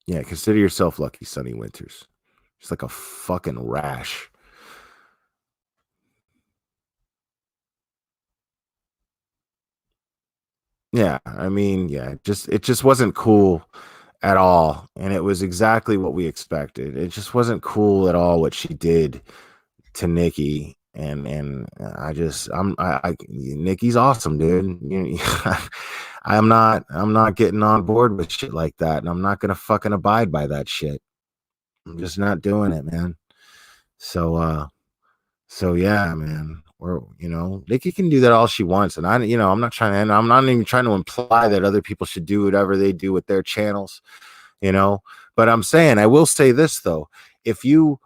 yeah, consider yourself lucky, Sunny Winters. It's like a fucking rash. Yeah, I mean, yeah, it just wasn't cool at all, and it was exactly what we expected. It just wasn't cool at all what she did to Nikki, and Nikki's awesome, dude. I'm not getting on board with shit like that, and I'm not gonna fucking abide by that shit. I'm just not doing it, man. So yeah, man. Or Nikki can do that all she wants, and I'm not trying to. And I'm not even trying to imply that other people should do whatever they do with their channels, you know. But I'm saying, I will say this though: if you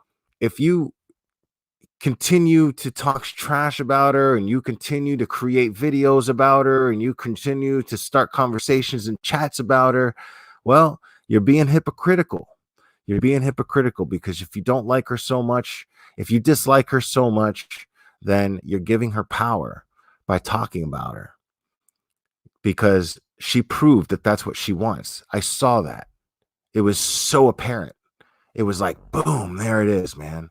continue to talk trash about her, and you continue to create videos about her, and you continue to start conversations and chats about her, well, you're being hypocritical. You're being hypocritical because if you don't like her so much, if you dislike her so much, then you're giving her power by talking about her because she proved that that's what she wants. I saw that. It was so apparent. It was like, boom, there it is, man.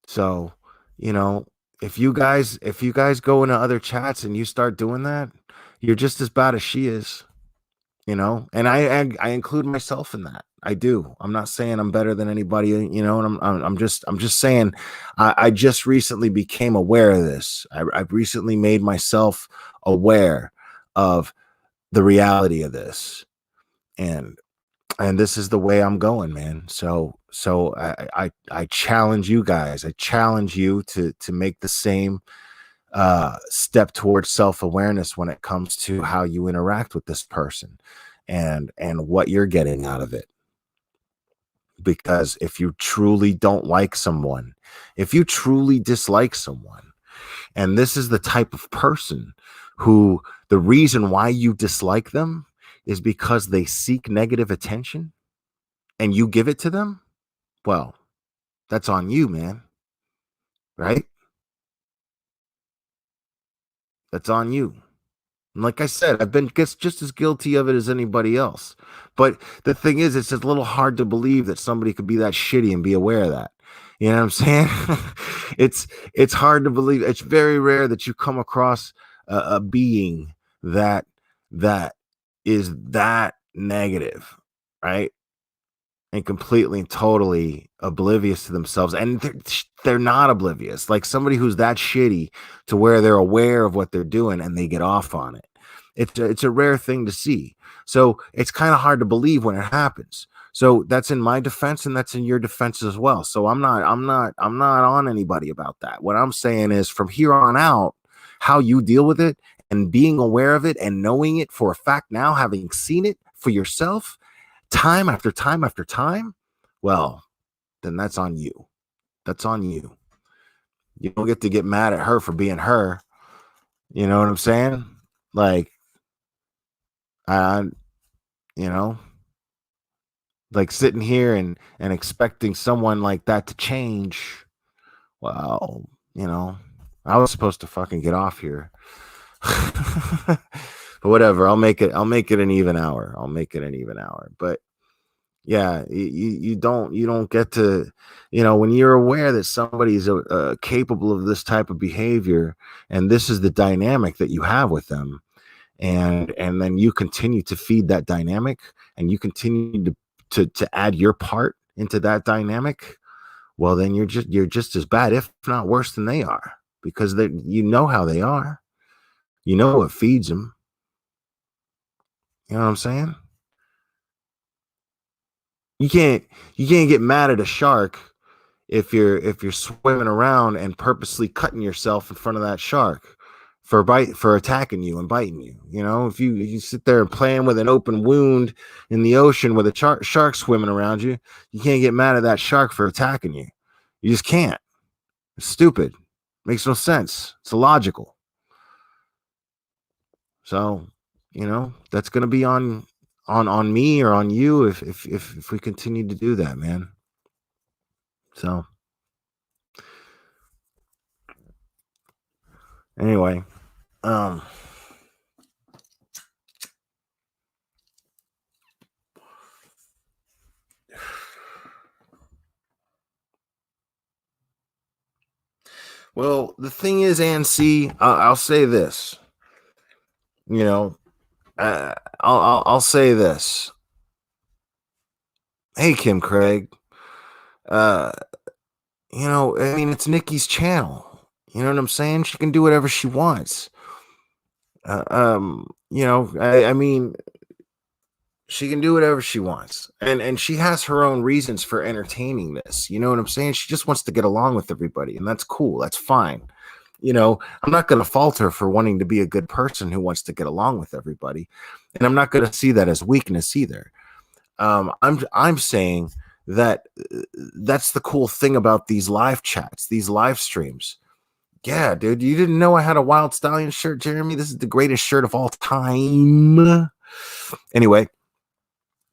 So, you know, if you guys go into other chats and you start doing that, you're just as bad as she is. And I include myself in that. I do. I'm not saying I'm better than anybody, and I'm just saying I just recently became aware of this. I've recently made myself aware of the reality of this, and this is the way I'm going, man. So I challenge you guys. I challenge you to make the same step towards self-awareness when it comes to how you interact with this person and what you're getting out of it. Because if you truly don't like someone, if you truly dislike someone, and this is the type of person who the reason why you dislike them is because they seek negative attention and you give it to them, well, that's on you, man. Right? That's on you. And like I said, I've been just as guilty of it as anybody else. But the thing is, it's a little hard to believe that somebody could be that shitty and be aware of that. You know what I'm saying? it's hard to believe. It's very rare that you come across a being that that is that negative, right? And completely and totally oblivious to themselves, and they're not oblivious, like somebody who's that shitty to where they're aware of what they're doing and they get off on it. It's a rare thing to see, so it's kind of hard to believe when it happens. So that's in my defense and that's in your defense as well. So I'm not on anybody about that. What I'm saying is, from here on out, how you deal with it and being aware of it and knowing it for a fact, now having seen it for yourself time after time after time, well, then that's on you. That's on you. You don't get to get mad at her for being her. You know what I'm saying? Like, I, you know, like sitting here and expecting someone like that to change. Well, I was supposed to fucking get off here. But whatever, I'll make it an even hour. I'll make it an even hour. But yeah, you don't get to, when you're aware that somebody's capable of this type of behavior, and this is the dynamic that you have with them, and then you continue to feed that dynamic, and you continue to add your part into that dynamic, well, then you're just as bad, if not worse, than they are, because you know how they are, what feeds them. You know what I'm saying? You can't get mad at a shark if you're swimming around and purposely cutting yourself in front of that shark for attacking you and biting you. If you sit there and playing with an open wound in the ocean with a shark swimming around you, you can't get mad at that shark for attacking you. You just can't. It's stupid. Makes no sense. It's illogical. So, that's gonna be on me or on you if we continue to do that, man. So anyway, um well, the thing is, Anc, I'll say this. You know, I'll say this. Hey, Kim Craig. Uh, I mean, it's Nikki's channel. You know what I'm saying? She can do whatever she wants. I mean, she can do whatever she wants, and she has her own reasons for entertaining this. You know what I'm saying? She just wants to get along with everybody, and that's cool. That's fine. I'm not going to fault her for wanting to be a good person who wants to get along with everybody, and I'm not going to see that as weakness either. I'm saying that that's the cool thing about these live chats, these live streams. Yeah, dude, you didn't know I had a Wild Stallion shirt, Jeremy? This is the greatest shirt of all time. Anyway,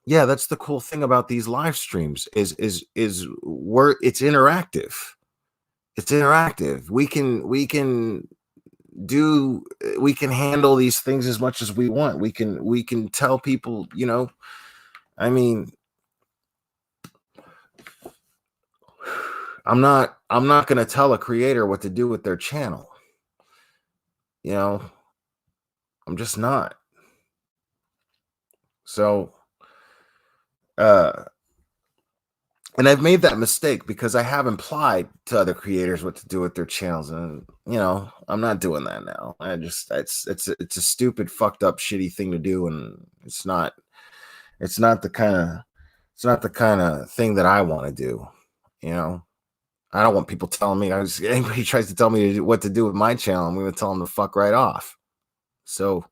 yeah, that's the cool thing about these live streams is where it's interactive. It's interactive. We can handle these things as much as we want. We can tell people, I mean, I'm not I'm not going to tell a creator what to do with their channel. You know, I'm just not. So, uh, and I've made that mistake because I have implied to other creators what to do with their channels, and I'm not doing that now. I just it's a stupid, fucked up, shitty thing to do, and it's not the kind of thing that I want to do. You know, I don't want people telling me. Anybody tries to tell me what to do with my channel, I'm going to tell them to fuck right off. So,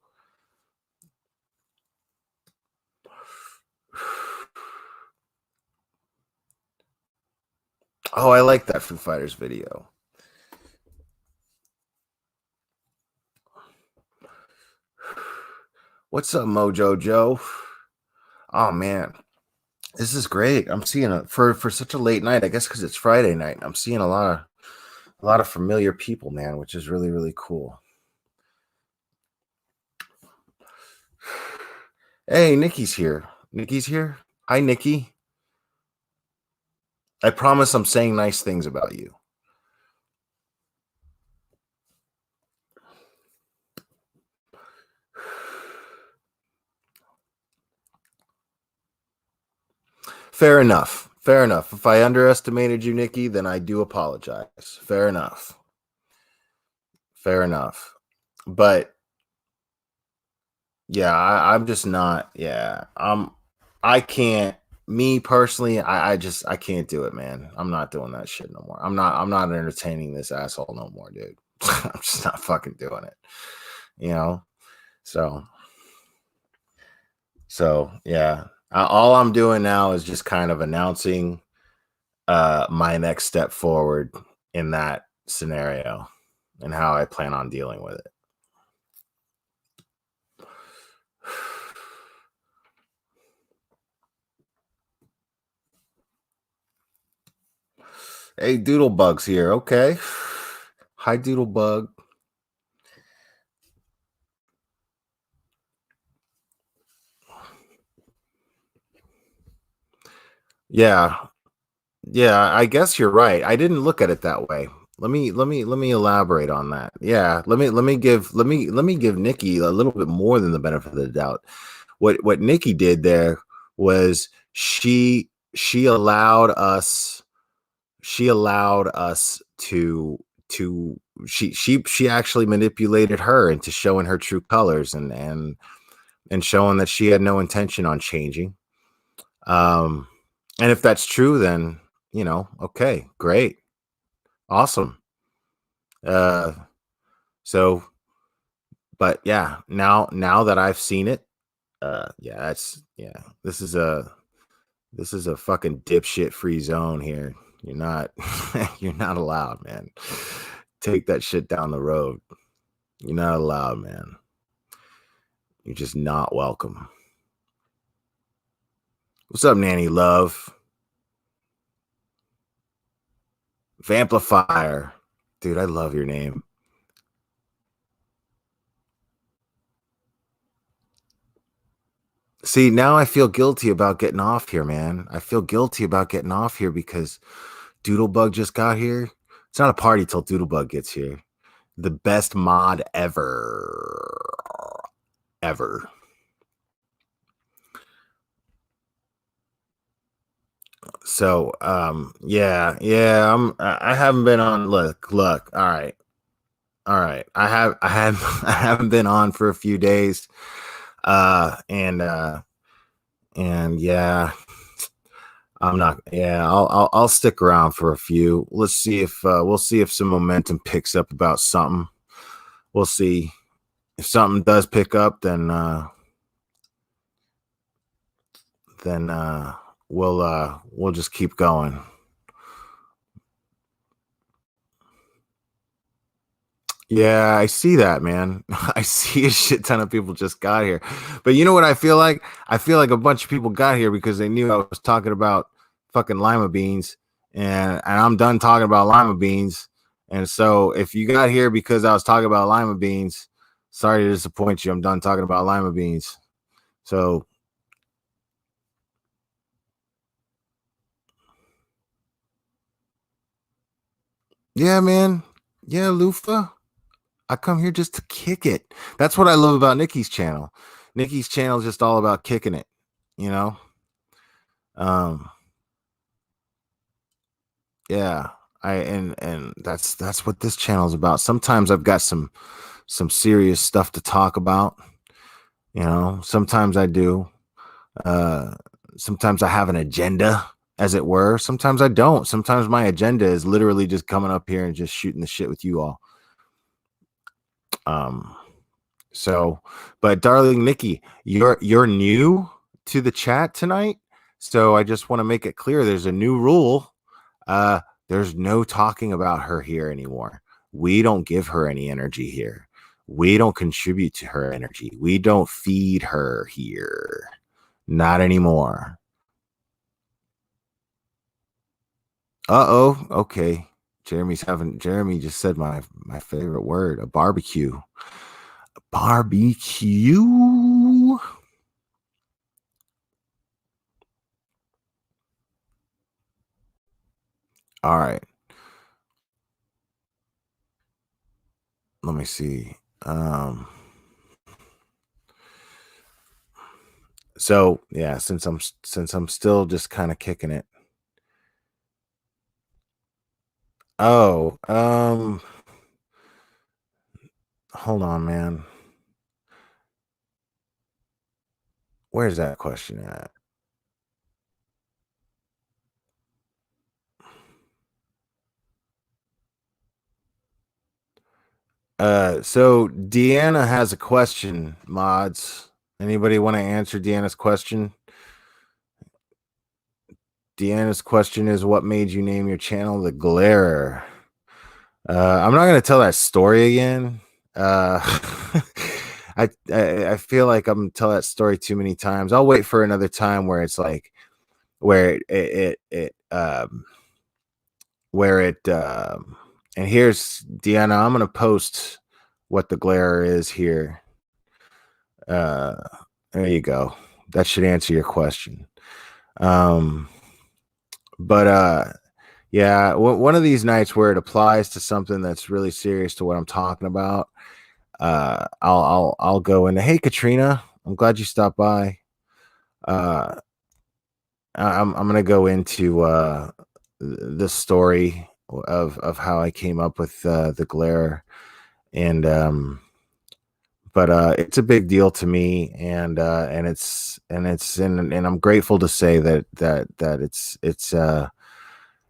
oh, I like that Foo Fighters video. What's up, Mojo Joe? Oh man, this is great. I'm seeing for such a late night. I guess because it's Friday night. I'm seeing a lot of familiar people, man, which is really really cool. Hey, Nikki's here. Nikki's here. Hi, Nikki. I promise I'm saying nice things about you. Fair enough. Fair enough. If I underestimated you, Nikki, then I do apologize. Fair enough. Fair enough. But yeah, I'm just not. Yeah, I can't. Me personally, I can't do it, man. I'm not doing that shit no more. I'm not entertaining this asshole no more, dude. I'm just not fucking doing it. You know. So yeah. All I'm doing now is just kind of announcing my next step forward in that scenario and how I plan on dealing with it. Hey, Doodlebug's here. Okay. Hi, Doodlebug. Yeah. Yeah, I guess you're right. I didn't look at it that way. Let me elaborate on that. Yeah, let me give Nikki a little bit more than the benefit of the doubt. What Nikki did there was she allowed us to she actually manipulated her into showing her true colors and showing that she had no intention on changing. And if that's true, then okay, great, awesome. Uh, so, but yeah, now that I've seen it, this is a fucking dipshit free zone here. You're not you're not allowed, man. Take that shit down the road. You're not allowed, man. You're just not welcome. What's up, Nanny Love? Vamplifier. Dude, I love your name. See, now I feel guilty about getting off here, man. I feel guilty about getting off here because Doodlebug just got here. It's not a party till Doodlebug gets here. The best mod ever. Ever. So, I haven't been on. Look. All right. I haven't been on for a few days. And yeah, I'm not. Yeah, I'll stick around for a few. Let's see if we'll see if some momentum picks up about something. We'll see if something does pick up. Then we'll just keep going. Yeah, I see that, man. I see a shit ton of people just got here. But you know what I feel like? I feel like a bunch of people got here because they knew I was talking about fucking lima beans and I'm done talking about lima beans. And so if you got here because I was talking about lima beans, sorry to disappoint you. I'm done talking about lima beans. So Yeah, man. Yeah, Lufa. I come here just to kick it. That's what I love about Nikki's channel. Nikki's channel is just all about kicking it, you know? Um, yeah. And that's what this channel is about. Sometimes I've got some serious stuff to talk about, you know. Sometimes I do. Uh Sometimes I have an agenda, as it were. Sometimes I don't. Sometimes my agenda is literally just coming up here and just shooting the shit with you all. Um So, but darling Nikki, you're new to the chat tonight. So I just want to make it clear there's a new rule. Uh there's no talking about her here anymore. We don't give her any energy here. We don't contribute to her energy. We don't feed her here. Not anymore. Uh-oh. Okay. Jeremy just said my favorite word, a barbecue. Barbecue. All right. Let me see. Um, so yeah, since I'm still just kind of kicking it. Oh, hold on, man. Where's that question at? So Deanna has a question, mods. Anybody want to answer Deanna's question? Deanna's question is, what made you name your channel The Glare? I'm not gonna tell that story again. Uh, I feel like I'm tell that story too many times. I'll wait for another time where it's like where it and here's Deanna. I'm gonna post what the glare is here. Uh, there you go. That should answer your question. Um, but yeah, one of these nights where it applies to something that's really serious to what I'm talking about. I'll go into, hey Katrina, I'm glad you stopped by. Uh, I'm gonna go into the story of how I came up with the glare, and but it's a big deal to me, and I'm grateful to say that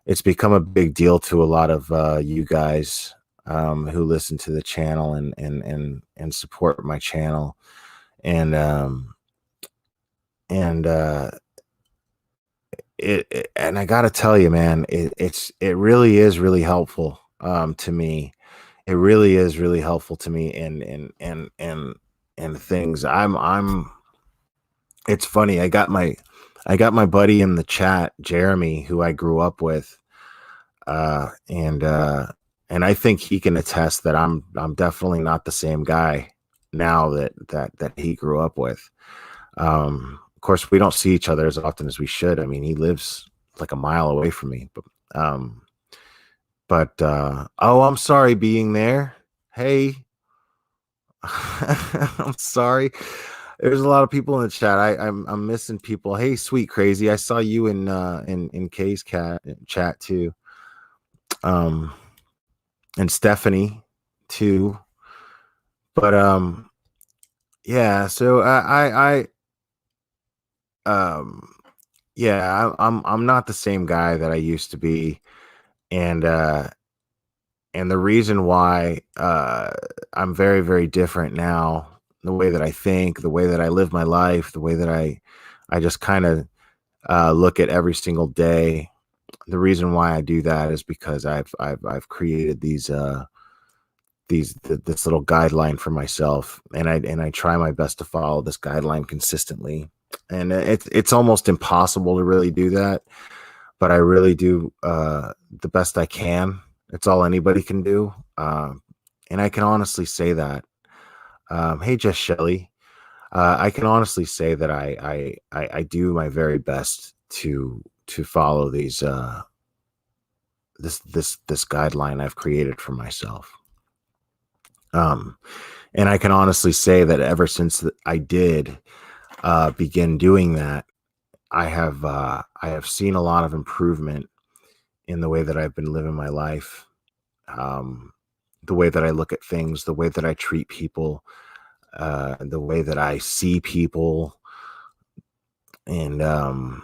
it's become a big deal to a lot of you guys who listen to the channel and support my channel, and and and I gotta tell you, man, it really is really helpful to me. It really is really helpful to me, and things. I'm. It's funny. I got my buddy in the chat, Jeremy, who I grew up with, uh, and uh, and I think he can attest that I'm definitely not the same guy now that he grew up with. Of course, we don't see each other as often as we should. I mean, he lives like a mile away from me, um, oh, I'm sorry being there. Hey, I'm sorry. There's a lot of people in the chat. I'm missing people. Hey, sweet crazy. I saw you in Kay's chat too. Um, and Stephanie too. But yeah. So um yeah, I'm not the same guy that I used to be, and the reason why I'm very very different now, the way that I think, the way that I live my life, the way that I just kind of look at every single day. The reason why I do that is because I've created this little guideline for myself, and I try my best to follow this guideline consistently, and it's almost impossible to really do that, but I really do the best I can. It's all anybody can do, and I can honestly say that. Hey, Jess Shelley, I can honestly say that I do my very best to follow this guideline I've created for myself. Um, and I can honestly say that ever since I did begin doing that, I have seen a lot of improvement in the way that I've been living my life, um, the way that I look at things, the way that I treat people, the way that I see people, and I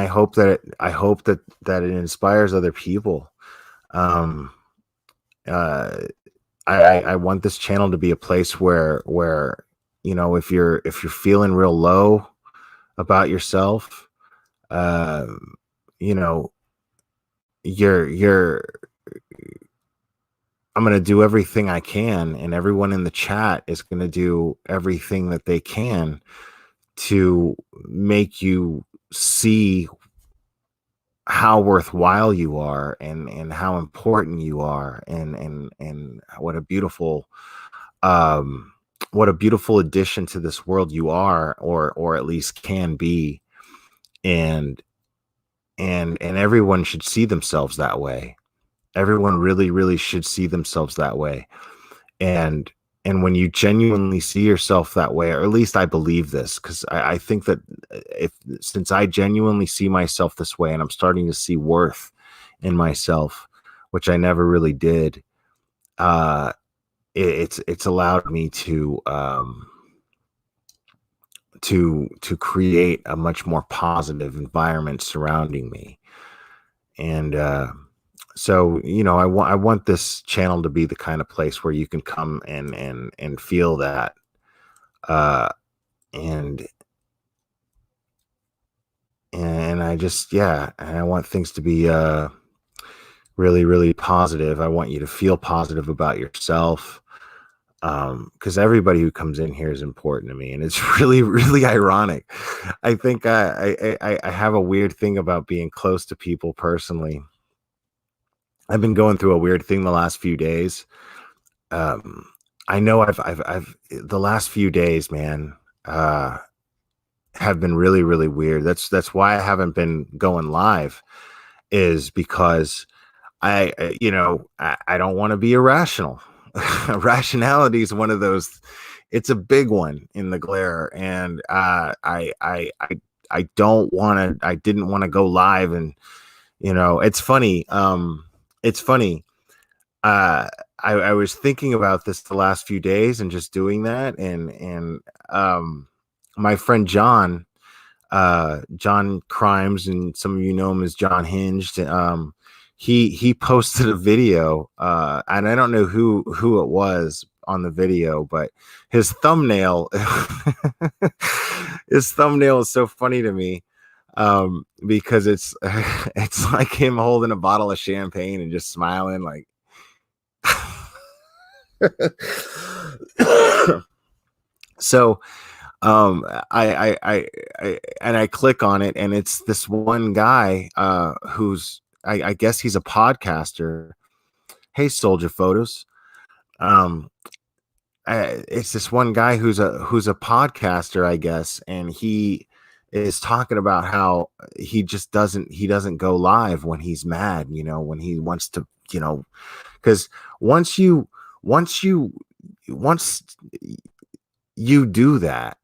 hope that it inspires other people. Um, uh, I want this channel to be a place where if you're feeling real low about yourself, um, you know, you're I'm going to do everything I can, and everyone in the chat is going to do everything that they can to make you see how worthwhile you are, and how important you are, and um what a beautiful addition to this world you are, or at least can be. And and and everyone should see themselves that way. Everyone really, really should see themselves that way. And and when you genuinely see yourself that way, or at least I believe this, because I think that if since I genuinely see myself this way, and I'm starting to see worth in myself, which I never really did, uh it's allowed me to create a much more positive environment surrounding me. And so, I want this channel to be the kind of place where you can come and feel that, uh and I just, yeah, and I want things to be really, really positive. I want you to feel positive about yourself, because everybody who comes in here is important to me, and it's really, really ironic. I think I have a weird thing about being close to people personally. I've been going through a weird thing the last few days. um I know I've the last few days, man, uh have been really, really weird. That's why I haven't been going live, is because I don't want to be irrational. Rationality is one of those, it's a big one in the glare. And I don't want to, I didn't want to go live. And it's funny. uh I was thinking about this the last few days and just doing that. And my friend John Crimes, and some of you know him as John Hinged. He posted a video, and I don't know who it was on the video, but his thumbnail his thumbnail is so funny to me, because it's it's like him holding a bottle of champagne and just smiling like so and I click on it, and it's this one guy, who's, I guess he's a podcaster. Hey, Soldier Photos. um it's this one guy who's a podcaster, I guess, and he is talking about how he doesn't go live when he's mad, when he wants to, because once you once you once you do that,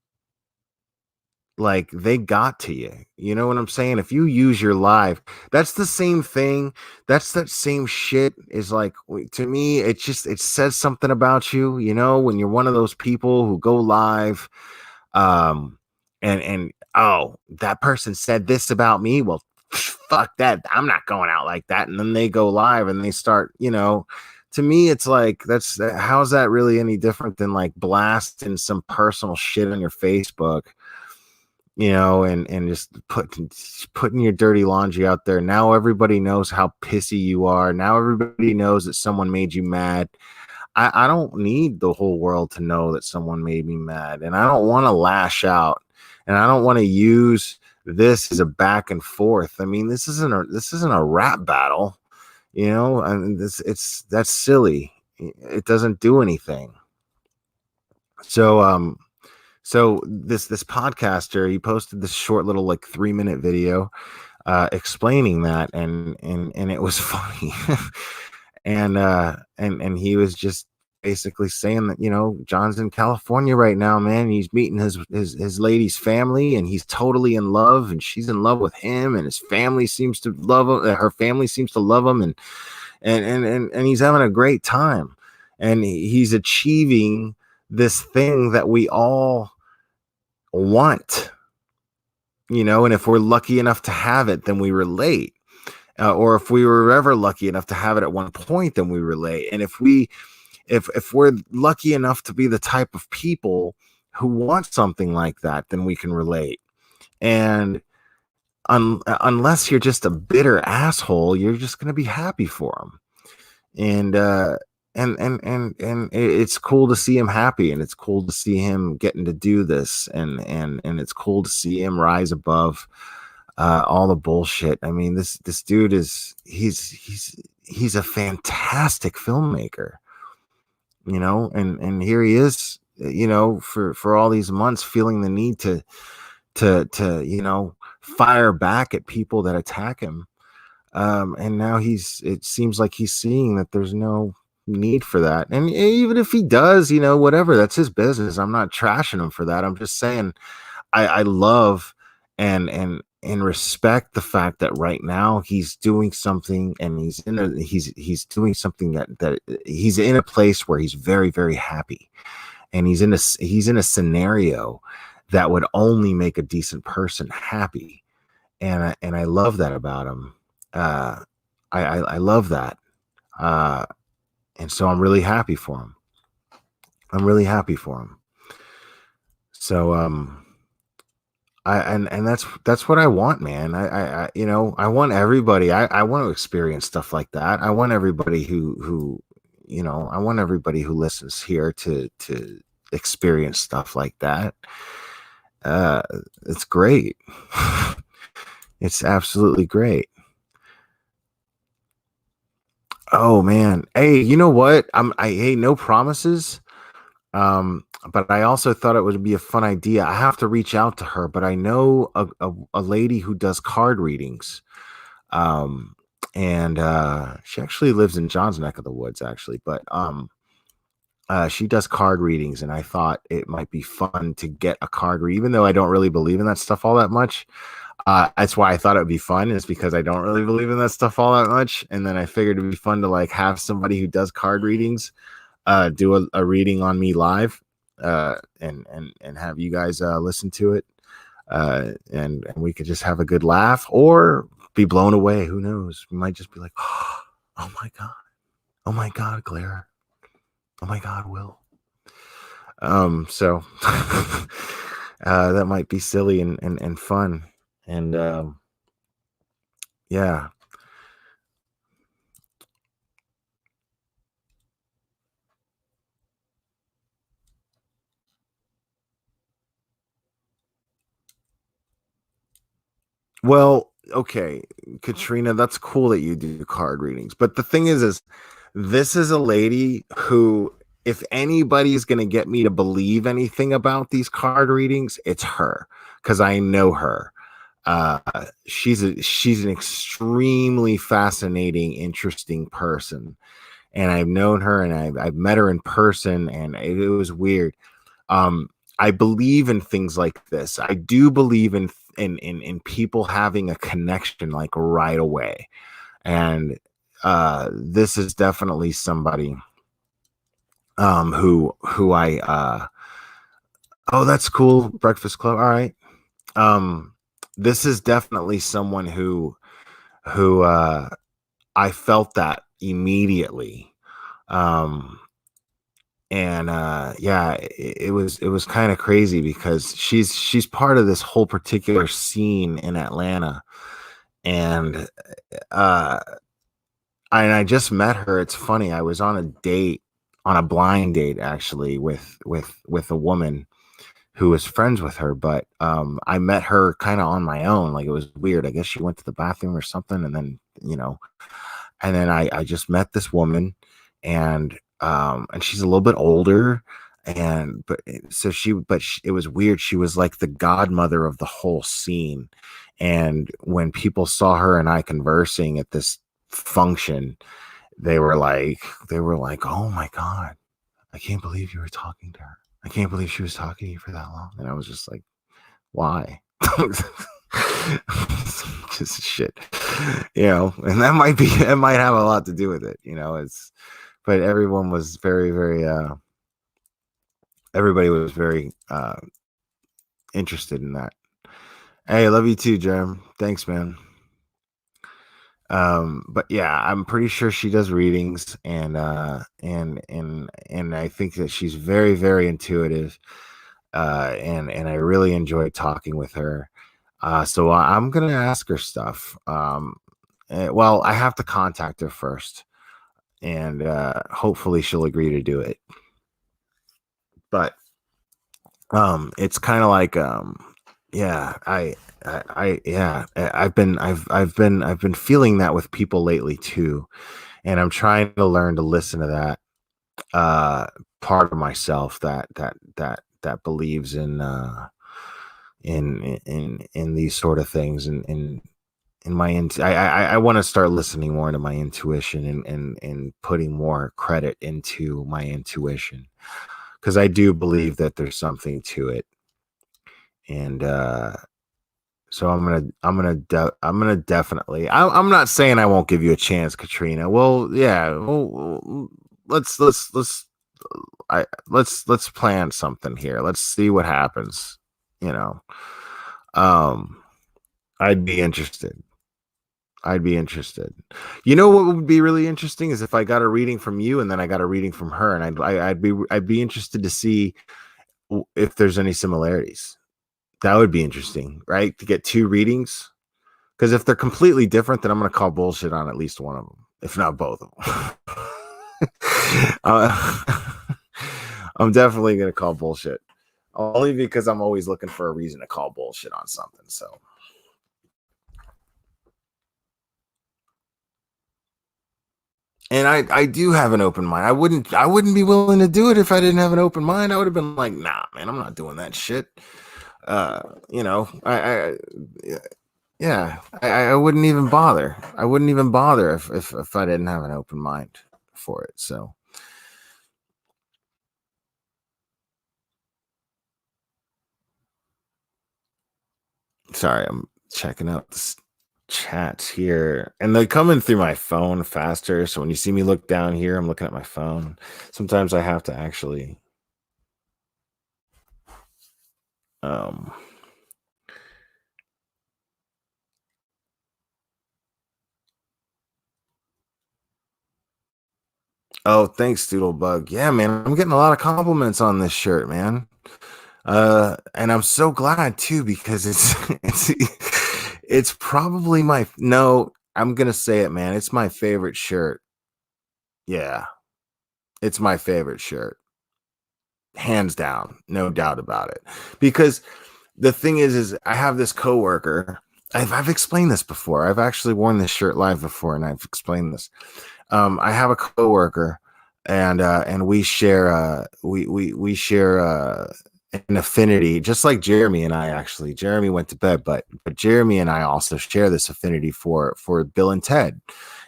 like, they got to you. You know what I'm saying? If you use your live, that's the same thing. That's that same shit, is like, to me, it says something about you, when you're one of those people who go live, um and oh, that person said this about me. Well, fuck that. I'm not going out like that. And then they go live and they start, to me, it's like, how's that really any different than like blasting some personal shit on your Facebook, and just putting your dirty laundry out there. Now everybody knows how pissy you are. Now everybody knows that someone made you mad. I don't need the whole world to know that someone made me mad, and I don't want to lash out, and I don't want to use this as a back and forth. I mean, this isn't a rap battle, and that's silly. It doesn't do anything. So this podcaster, he posted this short little, like, 3-minute video. explaining that, and it was funny. And he was just basically saying that, John's in California right now, man. He's meeting his lady's family, and he's totally in love, and she's in love with him, and his family seems to love him. Her family seems to love him, and he's having a great time, and he's achieving this thing that we all want, and if we're lucky enough to have it, then we relate. Or if we were ever lucky enough to have it at one point, then we relate. And if we're lucky enough to be the type of people who want something like that, then we can relate. And unless you're just a bitter asshole, you're just going to be happy for him. And it's cool to see him happy, and it's cool to see him getting to do this, and it's cool to see him rise above all the bullshit. I mean, this dude he's a fantastic filmmaker, and here he is, for all these months feeling the need to fire back at people that attack him. And now it seems like he's seeing that there's no need for that. And even if he does, whatever, that's his business. I'm not trashing him for that. I'm just saying I love and respect the fact that right now he's doing something, and he's doing something that he's in a place where he's very, very happy, and he's in a scenario that would only make a decent person happy. And I love that about him. I love that. And so I'm really happy for him. I'm really happy for him. So, and that's what I want, man. I want everybody. I want to experience stuff like that. I want everybody who I want everybody who listens here to experience stuff like that. It's great. It's absolutely great. Oh man. Hey, you know what? Hey, no promises. But I also thought it would be a fun idea. I have to reach out to her, but I know a lady who does card readings. Um, and she actually lives in John's neck of the woods, actually. But she does card readings, and I thought it might be fun to get a card read, even though I don't really believe in that stuff all that much. That's why I thought it would be fun, is because I don't really believe in that stuff all that much. And then I figured it'd be fun to like have somebody who does card readings do a reading on me live, and have you guys listen to it, and we could just have a good laugh or be blown away. Who knows? We might just be like, oh my god, Claire, oh my god, Will. So that might be silly and fun, and yeah. Well, okay, Katrina, that's cool that you do card readings. But the thing is this is a lady who, if anybody's going to get me to believe anything about these card readings, it's her, because I know her. She's an extremely fascinating, interesting person, and I've known her, and I've met her in person, and it was weird. I believe in things like this. I do believe in people having a connection like right away, and this is definitely somebody who I oh, that's cool. Breakfast Club. All right. This is definitely someone who I felt that immediately. Um and yeah, it was kind of crazy, because she's part of this whole particular scene in Atlanta, and uh I just met her. It's funny, I was on a date, on a blind date actually, with a woman who was friends with her, but I met her kind of on my own. Like, it was weird. I guess she went to the bathroom or something, and then I just met this woman, and she's a little bit older, it was weird. She was like the godmother of the whole scene, And when people saw her and I conversing at this function, they were like, "Oh my God, I can't believe you were talking to her. I can't believe she was talking to you for that long." And I was just like, why? Just shit, and that might have a lot to do with it, but everyone was very, very, everybody was very, interested in that. Hey, I love you too, Jerem. Thanks, man. But yeah, I'm pretty sure she does readings, and I think that she's very, very intuitive, and I really enjoy talking with her. So I'm gonna ask her stuff. Well, I have to contact her first, and hopefully she'll agree to do it. But it's kind of like yeah, I've been feeling that with people lately too, and I'm trying to learn to listen to that part of myself that believes in these sort of things, and in my I want to start listening more into my intuition, and putting more credit into my intuition, because I do believe that there's something to it. And so I'm gonna definitely, I'm not saying I won't give you a chance, Katrina. Well, yeah, well, let's let's plan something here. Let's see what happens, you know. Um I'd be interested. I'd be interested. You know what would be really interesting is if I got a reading from you and then I got a reading from her, and I'd be interested to see if there's any similarities. That would be interesting, right? To get two readings, because if they're completely different, then I'm going to call bullshit on at least one of them, if not both of them. I'm definitely going to call bullshit, only because I'm always looking for a reason to call bullshit on something. So. And I do have an open mind. I wouldn't be willing to do it if I didn't have an open mind. I would have been like, nah, man, I'm not doing that shit. I yeah, I wouldn't even bother. I wouldn't even bother if I didn't have an open mind for it. So sorry, I'm checking out this chats here, and they're coming through my phone faster. So when you see me look down here, I'm looking at my phone. Sometimes I have to actually um oh, thanks, Doodlebug. Yeah, man, I'm getting a lot of compliments on this shirt, man. And I'm so glad too, because it's probably my, no, I'm gonna say it, man. It's my favorite shirt. Yeah, it's my favorite shirt, hands down, no doubt about it. Because the thing is I have this coworker. I've explained this before. I've actually worn this shirt live before, and I've explained this. I have a coworker, and we share we share an affinity, just like Jeremy and I. Actually, Jeremy went to bed, but Jeremy and I also share this affinity for Bill and Ted.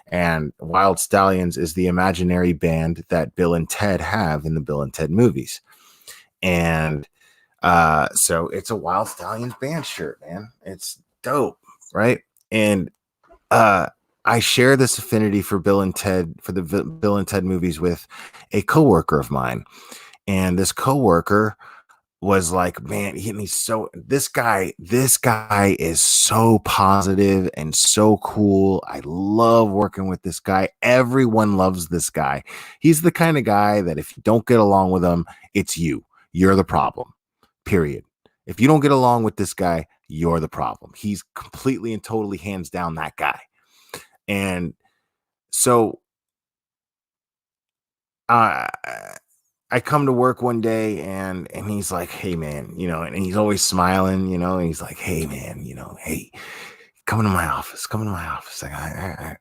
And Wild Stallions is the imaginary band that Bill and Ted have in the Bill and Ted movies. And so it's a Wild Stallions band shirt, man. It's dope, right? And uh I share this affinity for Bill and Ted, for the Bill and Ted movies, with a coworker of mine. And this coworker was like, man, this guy is so positive and so cool. I love working with this guy. Everyone loves this guy. He's the kind of guy that if you don't get along with him, it's you. You're the problem. Period. If you don't get along with this guy, you're the problem. He's completely and totally, hands down, that guy. And so uh, I come to work one day, and he's like, "Hey man," and he's always smiling, and he's like, "Hey man, hey, come to my office. Come to my office. I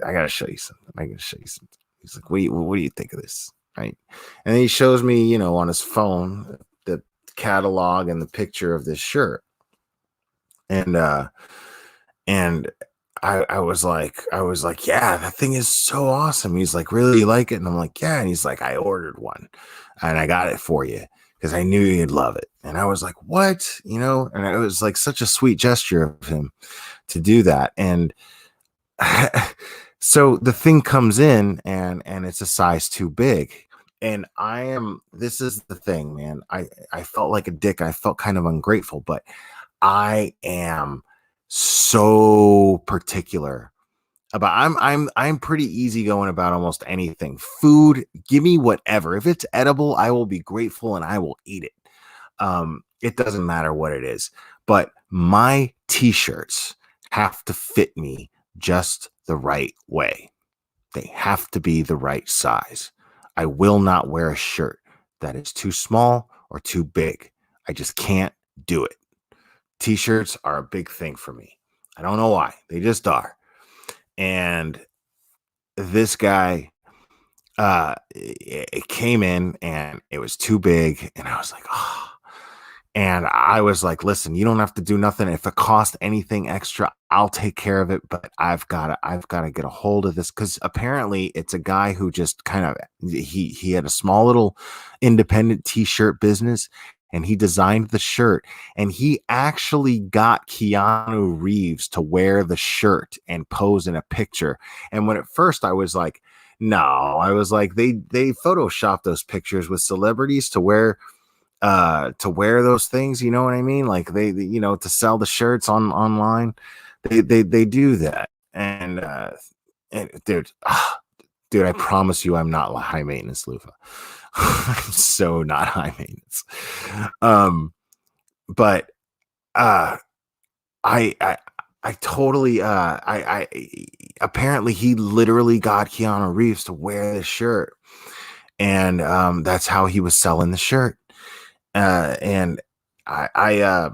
gotta show you something. I gotta show you something." He's like, what do you think of this?" Right? And then he shows me, on his phone, the catalog and the picture of this shirt. And And I was like, yeah, that thing is so awesome. He's like, really, you like it? And I'm like, yeah. And he's like, I ordered one and I got it for you because I knew you'd love it. And I was like, what? And it was like such a sweet gesture of him to do that. And so the thing comes in and it's a size too big. And this is the thing, man. I felt like a dick. I felt kind of ungrateful, but I am so particular about I'm pretty easygoing about almost anything. Food, give me whatever. If it's edible, I will be grateful and I will eat it. It doesn't matter what it is. But my t-shirts have to fit me just the right way. They have to be the right size. I will not wear a shirt that is too small or too big. I just can't do it. T-shirts are a big thing for me. I don't know why. They just are. And this guy it came in and it was too big and I was like, oh. And I was like, listen, you don't have to do nothing. If it costs anything extra, I'll take care of it. But I've got to get a hold of this because apparently it's a guy who just kind of he had a small little independent t-shirt business and he designed the shirt and he actually got Keanu Reeves to wear the shirt and pose in a picture. And when at first I was like, no, I was like, they photoshopped those pictures with celebrities to wear those things, you know what I mean? Like they to sell the shirts online. They do that. And dude, I promise you I'm not high maintenance, Lufa. I'm so not high maintenance. But uh I I totally I apparently he literally got Keanu Reeves to wear this shirt. And that's how he was selling the shirt. And I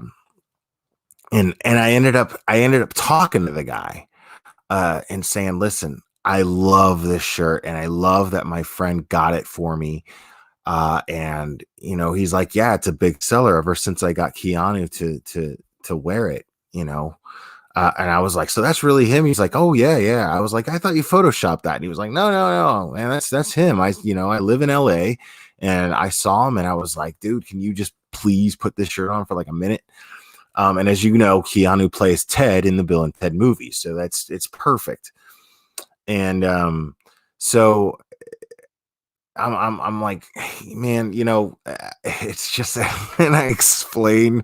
and I ended up talking to the guy and saying, listen, I love this shirt and I love that my friend got it for me. And he's like, yeah, it's a big seller ever since I got Keanu to wear it, you know. And I was like, so that's really him? He's like, oh yeah, yeah. I was like, I thought you photoshopped that. And he was like, no, no, no, man, that's him. I live in LA and I saw him and I was like, dude, can you just please put this shirt on for like a minute? And as you know, Keanu plays Ted in the Bill and Ted movies, so it's perfect. And so I'm like, hey, man, it's just, and I explain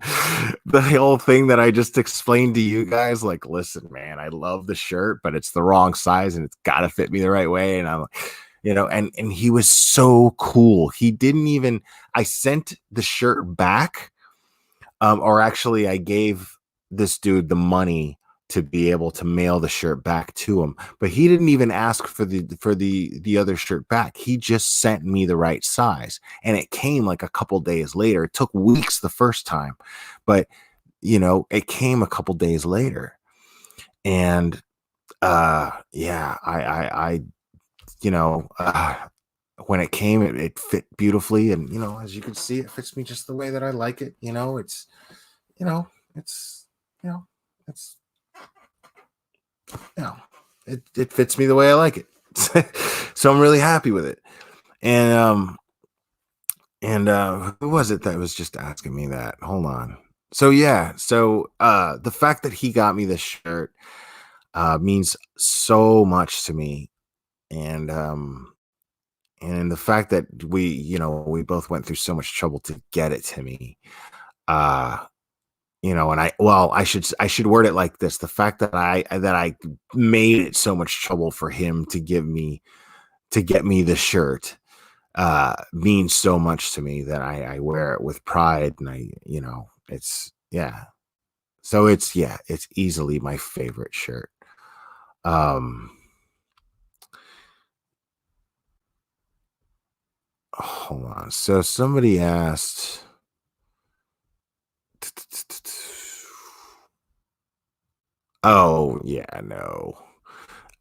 the whole thing that I just explained to you guys. Like, listen, man, I love the shirt, but it's the wrong size and it's got to fit me the right way. And I'm, and he was so cool. He didn't even. I sent the shirt back, or actually, I gave this dude the money to be able to mail the shirt back to him, but he didn't even ask for the other shirt back. He just sent me the right size and it came like a couple days later. It took weeks the first time, but it came a couple days later. And yeah, I when it came, it fit beautifully. And as you can see, it fits me just the way that I like it. You know it's you know it's you know, it fits me the way I like it. So I'm really happy with it. And who was it that was just asking me that? Hold on. So yeah, the fact that he got me this shirt means so much to me. And the fact that we both went through so much trouble to get it to me. Uh and I should word it like this: the fact that I made it so much trouble for him to get me the shirt means so much to me that I wear it with pride. And it's, yeah, so it's easily my favorite shirt. um Hold on. So somebody asked, oh yeah, no.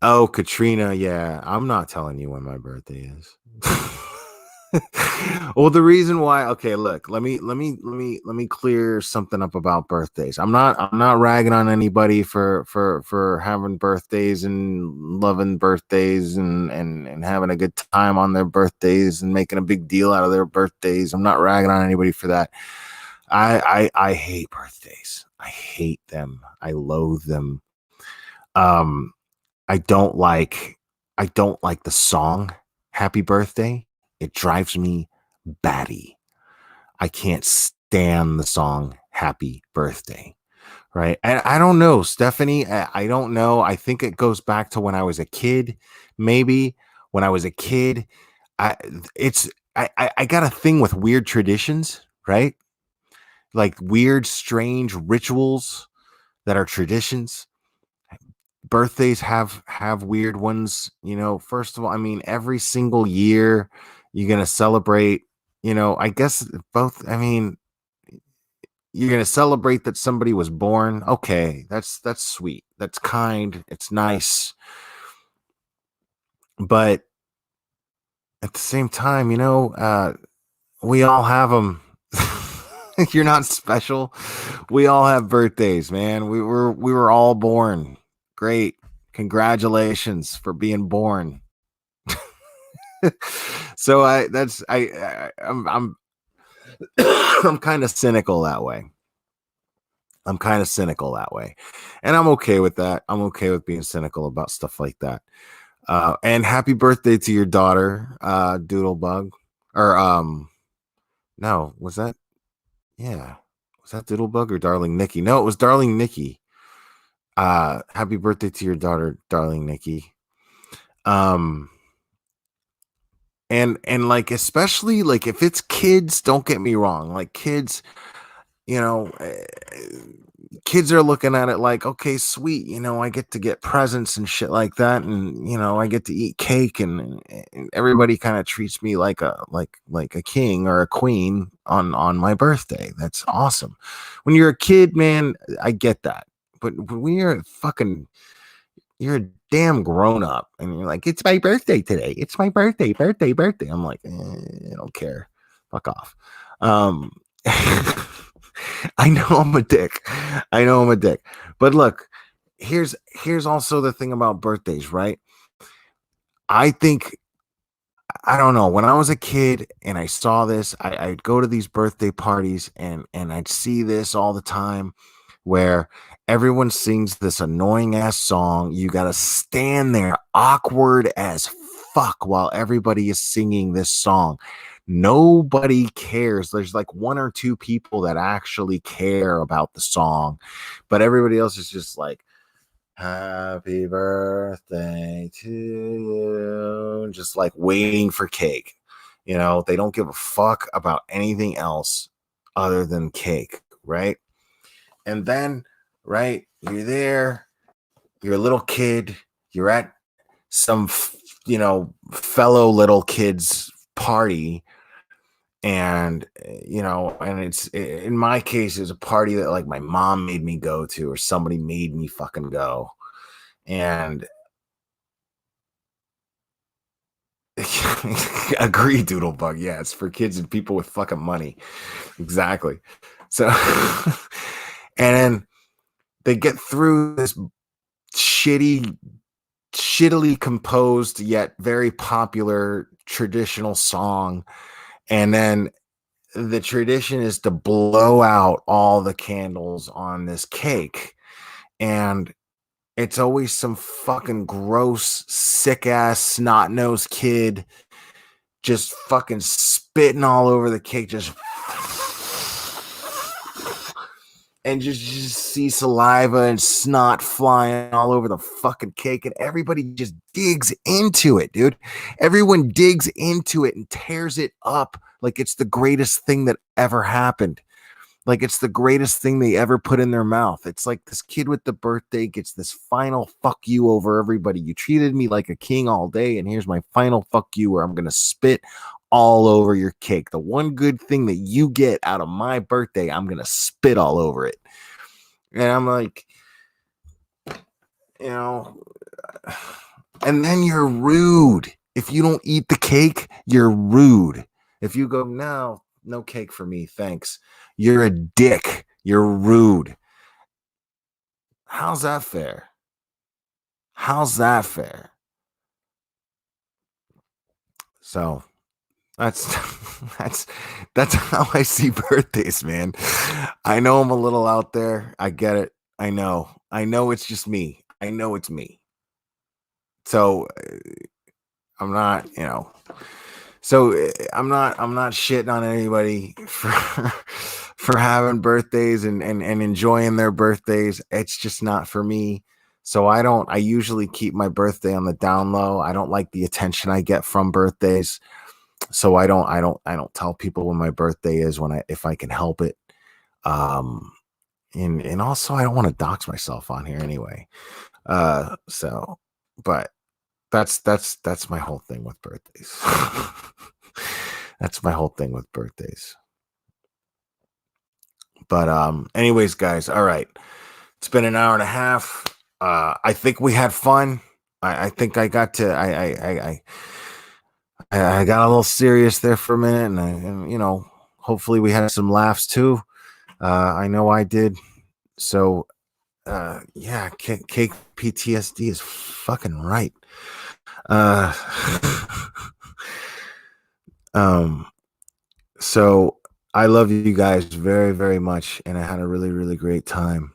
Oh, Katrina, yeah, I'm not telling you when my birthday is. Well, the reason why, okay, look, let me clear something up about birthdays. I'm not ragging on anybody for having birthdays and loving birthdays and having a good time on their birthdays and making a big deal out of their birthdays. I'm not ragging on anybody for that. I hate birthdays. I hate them. I loathe them. Um, I don't like I don't like the song Happy Birthday. It drives me batty. I can't stand the song Happy Birthday. Right. And I don't know, Stephanie. I don't know. I think it goes back to when I was a kid. Maybe when I was a kid, I it's I got a thing with weird traditions, right? Like weird, strange rituals that are traditions. Birthdays have weird ones. First of all, I mean, every single year you're gonna celebrate. I guess both. I mean, you're gonna celebrate that somebody was born. Okay, that's sweet. That's kind. It's nice. But at the same time, we all have them. You're not special. We all have birthdays, man. We were all born. Great. Congratulations for being born. So I'm I'm kind of cynical that way. I'm kind of cynical that way. And I'm okay with that. I'm okay with being cynical about stuff like that. And happy birthday to your daughter, Doodlebug. Or no, was that, yeah. Was that Doodlebug or Darling Nikki? No, it was Darling Nikki. Happy birthday to your daughter, Darling Nikki. Um and like, especially like if it's kids, don't get me wrong, like kids, you know eh, kids are looking at it like, okay, sweet, I get to get presents and shit like that, and I get to eat cake, and everybody kind of treats me like a king or a queen on my birthday. That's awesome. When you're a kid, man, I get that. But when you're a damn grown up and you're like, it's my birthday today. It's my birthday. I'm like, I don't care. Fuck off. Um, I know I'm a dick. I know I'm a dick. But look, here's also the thing about birthdays, right? I think, I don't know. When I was a kid and I saw this, I'd go to these birthday parties and I'd see this all the time, where everyone sings this annoying ass song. You got to stand there awkward as fuck while everybody is singing this song. Nobody cares. There's like one or two people that actually care about the song, but everybody else is just like, happy birthday to you, just like waiting for cake. They don't give a fuck about anything else other than cake, right? And then, right, you're there, you're a little kid, you're at some, fellow little kids' party. And, and it's, in my case, it's a party that like my mom made me go to, or somebody made me fucking go. And agree, Doodlebug. Yeah, it's for kids and people with fucking money. Exactly. So, and then they get through this shittily composed yet very popular traditional song, and then the tradition is to blow out all the candles on this cake, and it's always some fucking gross, sick ass, snot nosed kid just fucking spitting all over the cake, just and just see saliva and snot flying all over the fucking cake, and everybody just digs into it, dude. Everyone digs into it and tears it up like it's the greatest thing that ever happened. Like it's the greatest thing they ever put in their mouth. It's like this kid with the birthday gets this final fuck you over everybody. You treated me like a king all day, and here's my final fuck you, where I'm going to spit all over your cake. The one good thing that you get out of my birthday, I'm going to spit all over it. And I'm like, you know, and then you're rude. If you don't eat the cake, you're rude. If you go, no, no cake for me, thanks, you're a dick. You're rude. How's that fair? How's that fair? So that's that's that's how I see birthdays, man. I know I'm a little out there. I get it. I know. I know it's just me. I know it's me. So I'm not, So I'm not shitting on anybody for for having birthdays and enjoying their birthdays. It's just not for me. So I usually keep my birthday on the down low. I don't like the attention I get from birthdays. So I don't tell people when my birthday is when I if I can help it. Um and also I don't want to dox myself on here anyway. So but that's my whole thing with birthdays. That's my whole thing with birthdays. But anyways, guys, all right. It's been an hour and a half. I think we had fun. I think I got to I got a little serious there for a minute, and hopefully we had some laughs too. I know I did. So yeah, cake PTSD is fucking right. Uh um So I love you guys very, very much, and I had a really, really great time.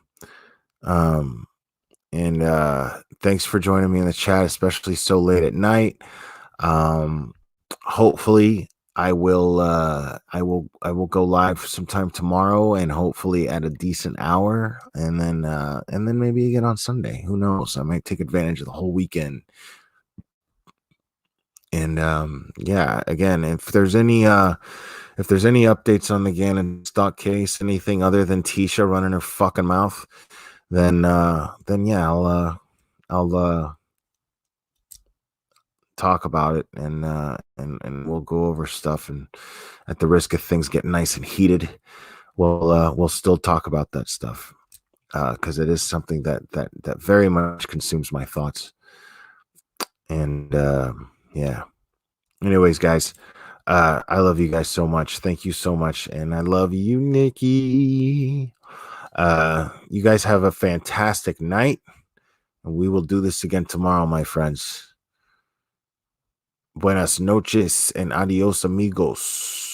Um, and thanks for joining me in the chat, especially so late at night. Um, hopefully, I will go live sometime tomorrow, and hopefully at a decent hour, and then maybe again on Sunday. Who knows? I might take advantage of the whole weekend. And yeah, again, if there's any updates on the Gannon Stauch case, anything other than Tisha running her fucking mouth, then yeah, I'll talk about it, and we'll go over stuff, and at the risk of things getting nice and heated, we'll still talk about that stuff, because it is something that very much consumes my thoughts. And yeah. Anyways, guys, I love you guys so much. Thank you so much, and I love you, Nikki. You guys have a fantastic night, and we will do this again tomorrow, my friends. Buenas noches and adios, amigos.